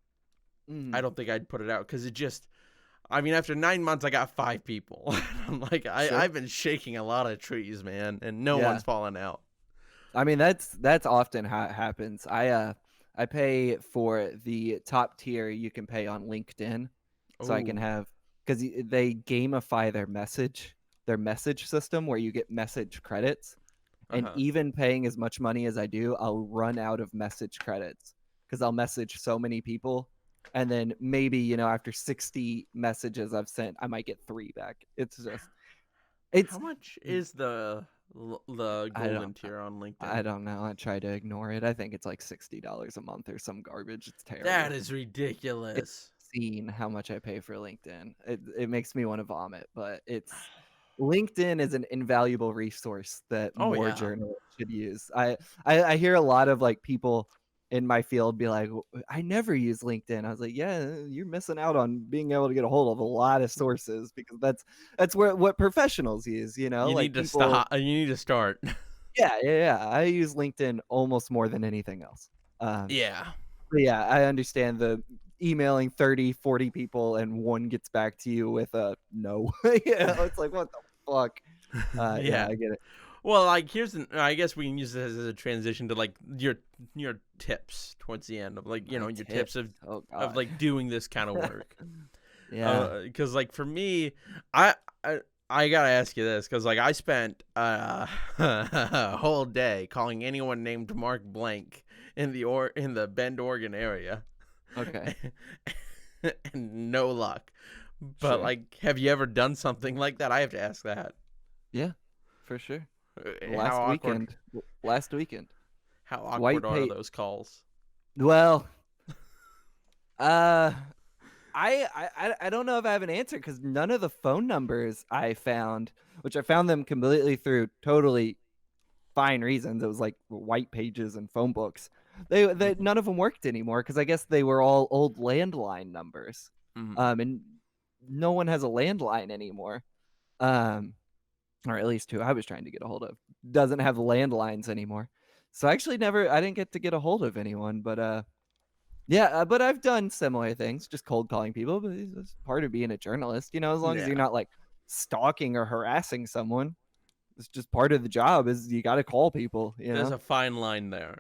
I don't think I'd put it out because it just. I mean, after 9 months, I got 5 people. I'm like, I've been shaking a lot of trees, man, and no one's fallen out. I mean, that's often how it happens. I pay for the top tier you can pay on LinkedIn, so I can have, because they gamify their message system where you get message credits, and even paying as much money as I do, I'll run out of message credits because I'll message so many people. And then maybe, you know, after 60 messages I've sent, I might get 3 back. How much is the golden tier on LinkedIn? I don't know. I try to ignore it. I think it's like $60 a month or some garbage. It's terrible. That is ridiculous. It's insane how much I pay for LinkedIn. It makes me want to vomit, but LinkedIn is an invaluable resource that more journalists should use. I hear a lot of like people in my field be like, I never use LinkedIn. I was like, yeah, you're missing out on being able to get a hold of a lot of sources because that's what professionals use, you know? You like need to stop. You need to start. Yeah. I use LinkedIn almost more than anything else. Yeah. But yeah, I understand the emailing 30, 40 people and one gets back to you with a no. It's like, what the fuck? Yeah, I get it. Well, like I guess we can use this as a transition to like your tips towards the end of like, you know, your tips of like doing this kind of work. Yeah. Because like for me, I gotta ask you this because like I spent a whole day calling anyone named Mark Blank in the Bend, Oregon area. Okay. And no luck. But like, have you ever done something like that? I have to ask that. Yeah, for sure. Last weekend. How awkward are those calls? Well, I don't know if I have an answer because none of the phone numbers I found, which I found them completely through totally fine reasons. It was like white pages and phone books. They none of them worked anymore because I guess they were all old landline numbers. And no one has a landline anymore. Or at least who I was trying to get a hold of doesn't have landlines anymore. So I didn't get to get a hold of anyone, but but I've done similar things, just cold calling people, but it's part of being a journalist, you know, as long as you're not like stalking or harassing someone. It's just part of the job is you got to call people, you know. There's a fine line there.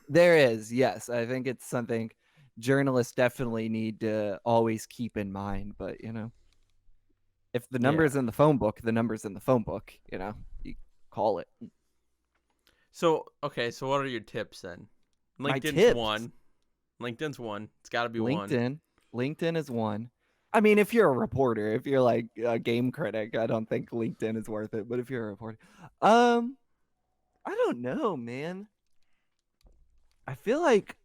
There is, yes. I think it's something journalists definitely need to always keep in mind, but you know, if the number's in the phone book, the number's in the phone book, you know, you call it. So, okay, so what are your tips then? LinkedIn's one. LinkedIn's one. It's got to be one. LinkedIn is one. I mean, if you're a reporter, if you're like a game critic, I don't think LinkedIn is worth it. But if you're a reporter, I don't know, man. I feel like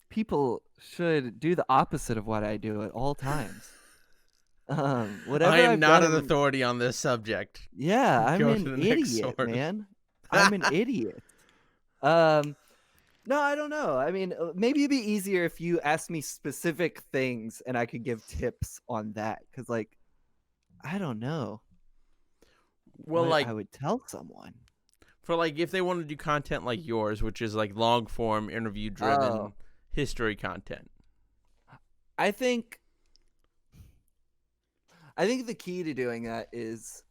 people should do the opposite of what I do at all times. Whatever I am I've not done an authority on this subject. Yeah, I'm an idiot, man. I'm an idiot. No, I don't know. I mean, maybe it'd be easier if you asked me specific things and I could give tips on that. Because, like, I don't know. Well, what like I would tell someone for like if they want to do content like yours, which is like long form, interview driven history content. I think the key to doing that is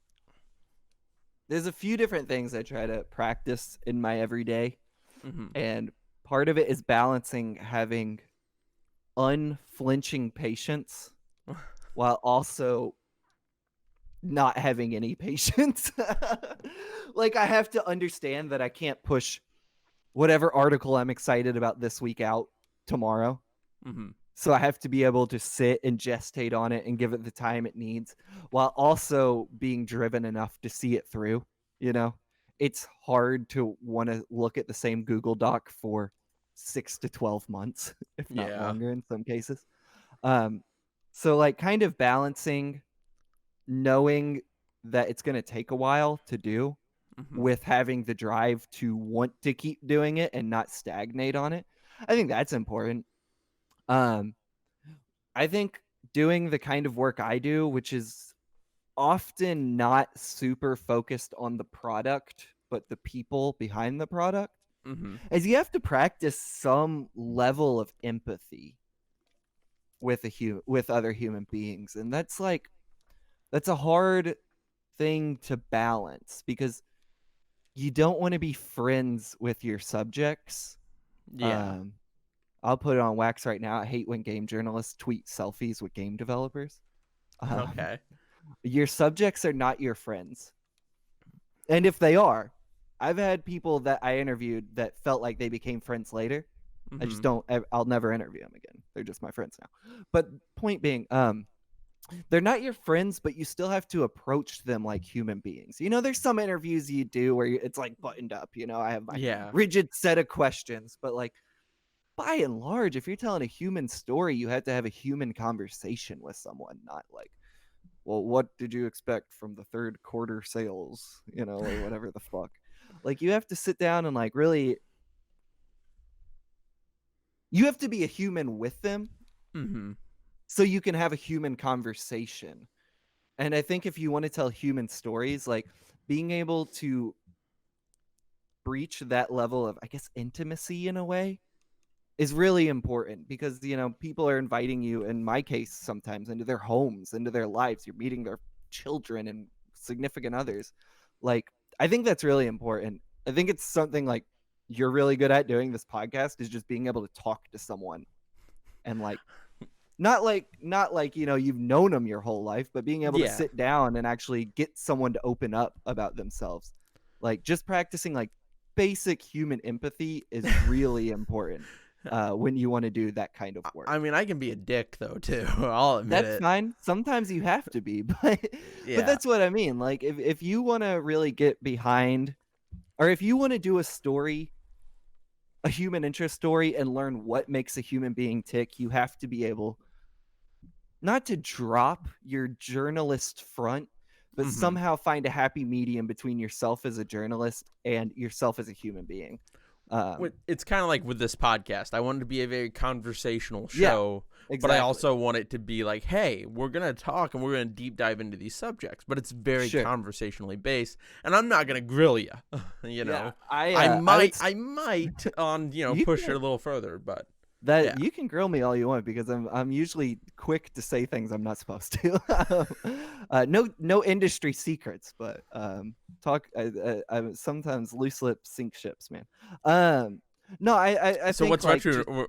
there's a few different things I try to practice in my everyday, Mm-hmm. and part of it is balancing having unflinching patience while also not having any patience. Like, I have to understand that I can't push whatever article I'm excited about this week out tomorrow. Mm-hmm. So I have to be able to sit and gestate on it and give it the time it needs while also being driven enough to see it through. You know, it's hard to want to look at the same Google Doc for 6 to 12 months, if not Yeah. longer in some cases. Um, so like kind of balancing knowing that it's going to take a while to do Mm-hmm. with having the drive to want to keep doing it and not stagnate on it. I think that's important. Um, I think doing the kind of work I do, which is often not super focused on the product, but the people behind the product, Mm-hmm. is you have to practice some level of empathy with with other human beings. And that's a hard thing to balance because you don't want to be friends with your subjects. Yeah. I'll put it on wax right now. I hate when game journalists tweet selfies with game developers. Um, Okay. your subjects are not your friends. And if they are, I've had people that I interviewed that felt like they became friends later. I Mm-hmm. just don't, I'll never interview them again. They're just my friends now. But point being, they're not your friends, but you still have to approach them like human beings. You know, there's some interviews you do where it's like buttoned up. You know, I have my Yeah. rigid set of questions, but like by and large, if you're telling a human story, you have to have a human conversation with someone, not like, well, what did you expect from the third quarter sales, you know, or whatever the fuck. Like, you have to sit down and like really, you have to be a human with them Mm-hmm. so you can have a human conversation. And I think if you want to tell human stories, like being able to breach that level of, I guess, intimacy in a way is really important because, you know, people are inviting you, in my case, sometimes into their homes, into their lives. You're meeting their children and significant others. Like, I think that's really important. I think it's something like you're really good at doing this podcast is just being able to talk to someone and like not like you know you've known them your whole life, but being able to Yeah. sit down and actually get someone to open up about themselves. Like just practicing like basic human empathy is really important when you want to do that kind of work. I mean, I can be a dick though too. I'll admit That's it. fine. Sometimes you have to be, but Yeah. that's what I mean. Like if you want to really get behind, or if you want to do a story, a human interest story, and learn what makes a human being tick, you have to be able not to drop your journalist front, but Mm-hmm. somehow find a happy medium between yourself as a journalist and yourself as a human being. It's kind of like with this podcast. I want it to be a very conversational Yeah, show, but exactly. I also want it to be like, hey, we're going to talk and we're going to deep dive into these subjects, but it's very Sure. conversationally based, and I'm not going to grill you, you know. Yeah, I might on, you know, You push can- it a little further, but that yeah. you can grill me all you want because I'm usually quick to say things I'm not supposed to. No industry secrets, but talk. I sometimes loose lips sink ships, man. No, I So think what's like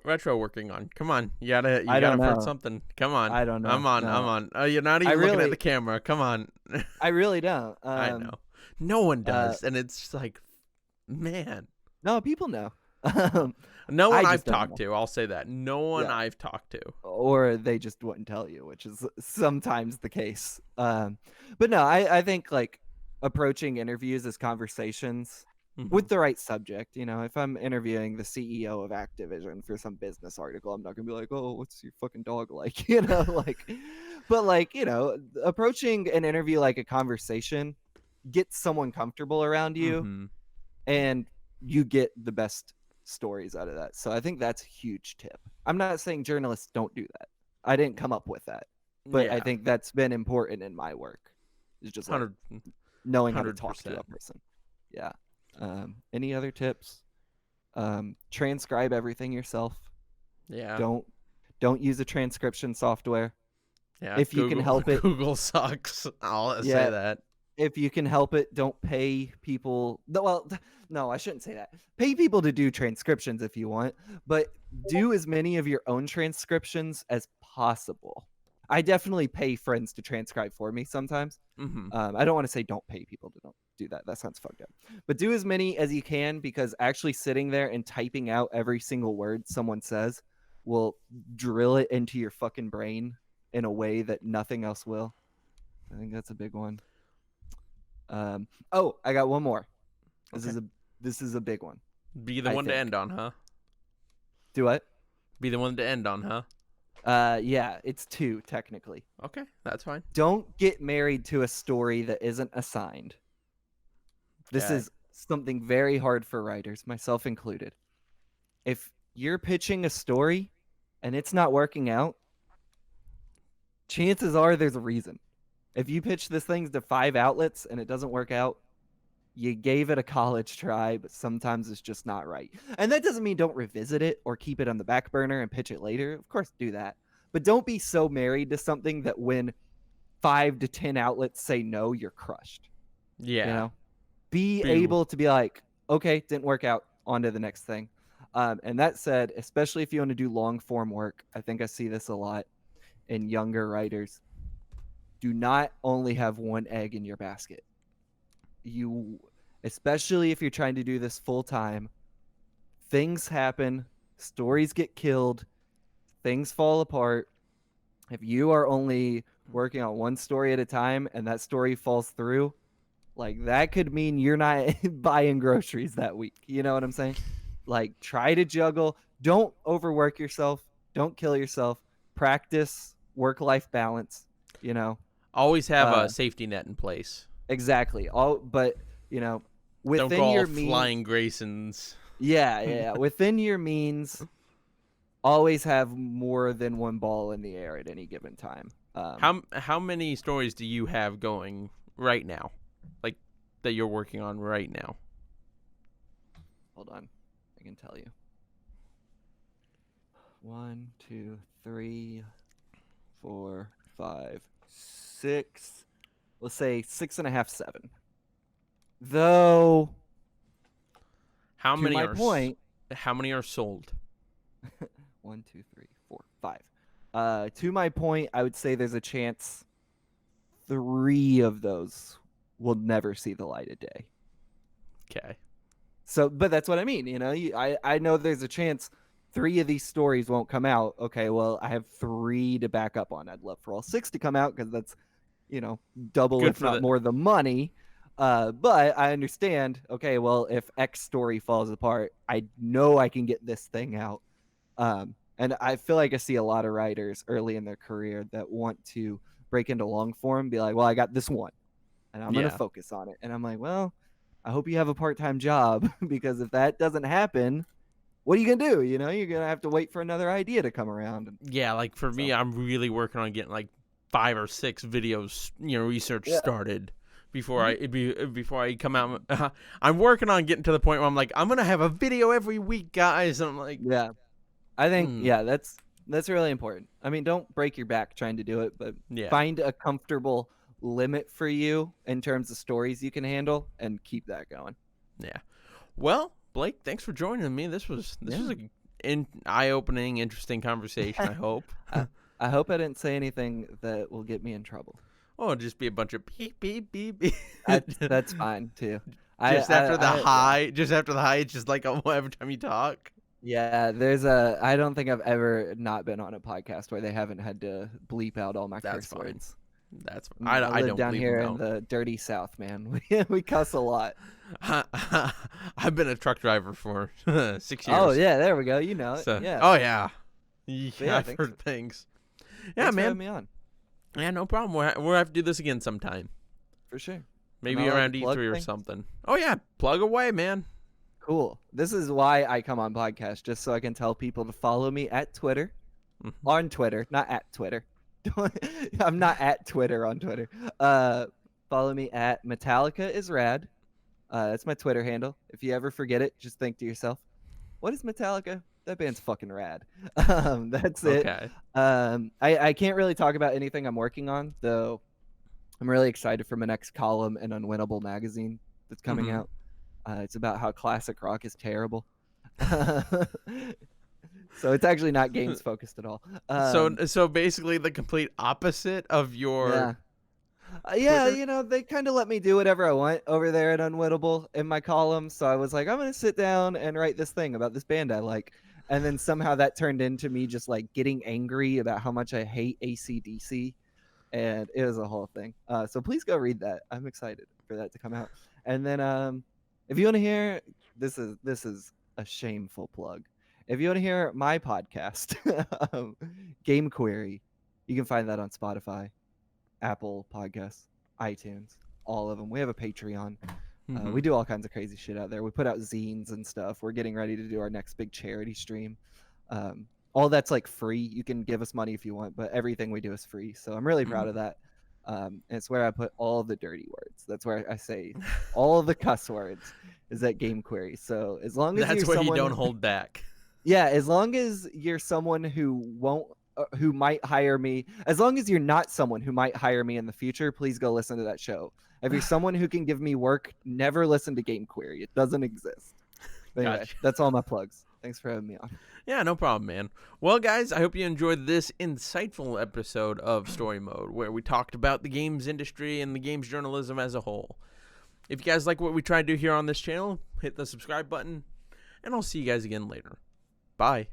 retro working on? Come on, you gotta I don't put know. something. Come on, I don't know. I'm on. No. I'm on. Oh, you're not I even looking really- at the camera. Come on. I really don't. I know. No one does, and it's just like, man. No, people know. No one I I've just don't talked know. to. I'll say that. No one Yeah. I've talked to. Or they just wouldn't tell you, which is sometimes the case. But no, I think like approaching interviews as conversations Mhm. with the right subject. You know, if I'm interviewing the CEO of Activision for some business article, I'm not gonna be like, oh, what's your fucking dog like? You know, like, but like, you know, approaching an interview like a conversation gets someone comfortable around you, Mhm. and you get the best stories out of that. So I think that's a huge tip. I'm not saying journalists don't do that. I didn't come up with that, but I Yeah. think that's been important in my work. It's just like 100. knowing how to talk to a 100%. person. Yeah. Any other tips? Transcribe everything yourself. Yeah. Don't use a transcription software. Yeah. if you can help it. Google sucks. I'll Yeah. say that. if you can help it, don't pay people. Well, no, I shouldn't say that. Pay people to do transcriptions if you want, but do as many of your own transcriptions as possible. I definitely pay friends to transcribe for me sometimes. I don't want to say don't pay people to don't do that. That sounds fucked up. But do as many as you can, because actually sitting there and typing out every single word someone says will drill it into your fucking brain in a way that nothing else will. I think that's a big one. Oh, I got one more. This is a big one. Be the one to end on, huh? Do what? Be the one to end on, huh? Yeah, it's 2 technically. Okay, that's fine. Don't get married to a story that isn't assigned. This is something very hard for writers, myself included. If you're pitching a story and it's not working out, chances are there's a reason. If you pitch this thing to 5 outlets and it doesn't work out, you gave it a college try, but sometimes it's just not right. And that doesn't mean don't revisit it or keep it on the back burner and pitch it later. Of course, do that. But don't be so married to something that when 5 to 10 outlets say no, you're crushed. Yeah. You know? Be able to be like, okay, didn't work out, on to the next thing. And that said, especially if you want to do long form work, I think I see this a lot in younger writers. Do not only have one egg in your basket. You, especially if you're trying to do this full time, things happen, stories get killed, things fall apart. If you are only working on one story at a time and that story falls through, like that could mean you're not buying groceries that week. You know what I'm saying? Like, try to juggle. Don't overwork yourself. Don't kill yourself. Practice work-life balance. You know, always have a safety net in place. Exactly. But you know, within don't go your all flying Graysons. Yeah. Within your means, always have more than one ball in the air at any given time. How many stories do you have going right now, like that you're working on right now? Hold on, I can tell you. 1, 2, 3, 4, 5, 6. Let's say 6.5, 7. Though, how many are sold? 1, 2, 3, 4, 5. To my point, I would say there's a chance 3 of those will never see the light of day. Okay. So, but that's what I mean. You know, I know there's a chance 3 of these stories won't come out. Okay, well, I have 3 to back up on. I'd love for all 6 to come out because that's, you know, double Good if not more the money. But I understand, okay, well, if X story falls apart, I know I can get this thing out. And I feel like I see a lot of writers early in their career that want to break into long form, be like, well, I got this one and I'm going to focus on it. And I'm like, well, I hope you have a part-time job because if that doesn't happen, what are you going to do? You know, you're going to have to wait for another idea to come around. Yeah, like for me, I'm really working on getting like 5 or 6 videos, you know, research started before I come out. I'm working on getting to the point where I'm like, I'm gonna have a video every week, guys. And I'm like, I think that's really important. I mean, don't break your back trying to do it, but find a comfortable limit for you in terms of stories you can handle and keep that going. Yeah. Well, Blake, thanks for joining me. This was an eye-opening, interesting conversation. I hope. I hope I didn't say anything that will get me in trouble. Oh, it'll just be a bunch of beep, beep, beep, beep. That's fine, too. Just after the high, it's just like every time you talk. Yeah, I don't think I've ever not been on a podcast where they haven't had to bleep out all my curse words. That's fine. I live down here in the dirty South, man. We cuss a lot. I've been a truck driver for 6 years. Oh, yeah, there we go. You know it. So, yeah. Oh, yeah. Yeah, I've heard things. Yeah, Thanks man. for having me on. Yeah, no problem. We'll have to do this again sometime. For sure. Maybe around E3 or something. Oh, yeah. Plug away, man. Cool. This is why I come on podcasts, just so I can tell people to follow me at Twitter. Mm-hmm. On Twitter, not at Twitter. I'm not at Twitter on Twitter. Follow me at Metallica is Rad. That's my Twitter handle. If you ever forget it, just think to yourself, what is Metallica? That band's fucking rad. That's it. Okay. I can't really talk about anything I'm working on, though. I'm really excited for my next column in Unwinnable magazine that's coming Mhm. out. It's about how classic rock is terrible. So it's actually not games focused at all. So basically the complete opposite of your Yeah. Yeah, Twitter. you know, they kind of let me do whatever I want over there at Unwinnable in my column. So I was like, I'm going to sit down and write this thing about this band I like. And then somehow that turned into me just like getting angry about how much I hate AC/DC. And it was a whole thing. So please go read that. I'm excited for that to come out. And then if you want to hear, this is a shameful plug. If you want to hear my podcast, Game Query, you can find that on Spotify, Apple Podcasts, iTunes, all of them. We have a Patreon. Mhm. We do all kinds of crazy shit out there. We put out zines and stuff. We're getting ready to do our next big charity stream. All that's like free. You can give us money if you want, but everything we do is free. So I'm really proud of that. And it's where I put all the dirty words. That's where I say all the cuss words is that Game Query. So as long as That's you're where you someone, don't hold back. yeah, as long as you're someone who might hire me, as long as you're not someone who might hire me in the future, please go listen to that show. If you're someone who can give me work, never listen to Game Query. It doesn't exist. But anyway, Gotcha. that's all my plugs. Thanks for having me on. Yeah, no problem, man. Well, guys, I hope you enjoyed this insightful episode of Story Mode, where we talked about the games industry and the games journalism as a whole. If you guys like what we try to do here on this channel, hit the subscribe button, and I'll see you guys again later. Bye.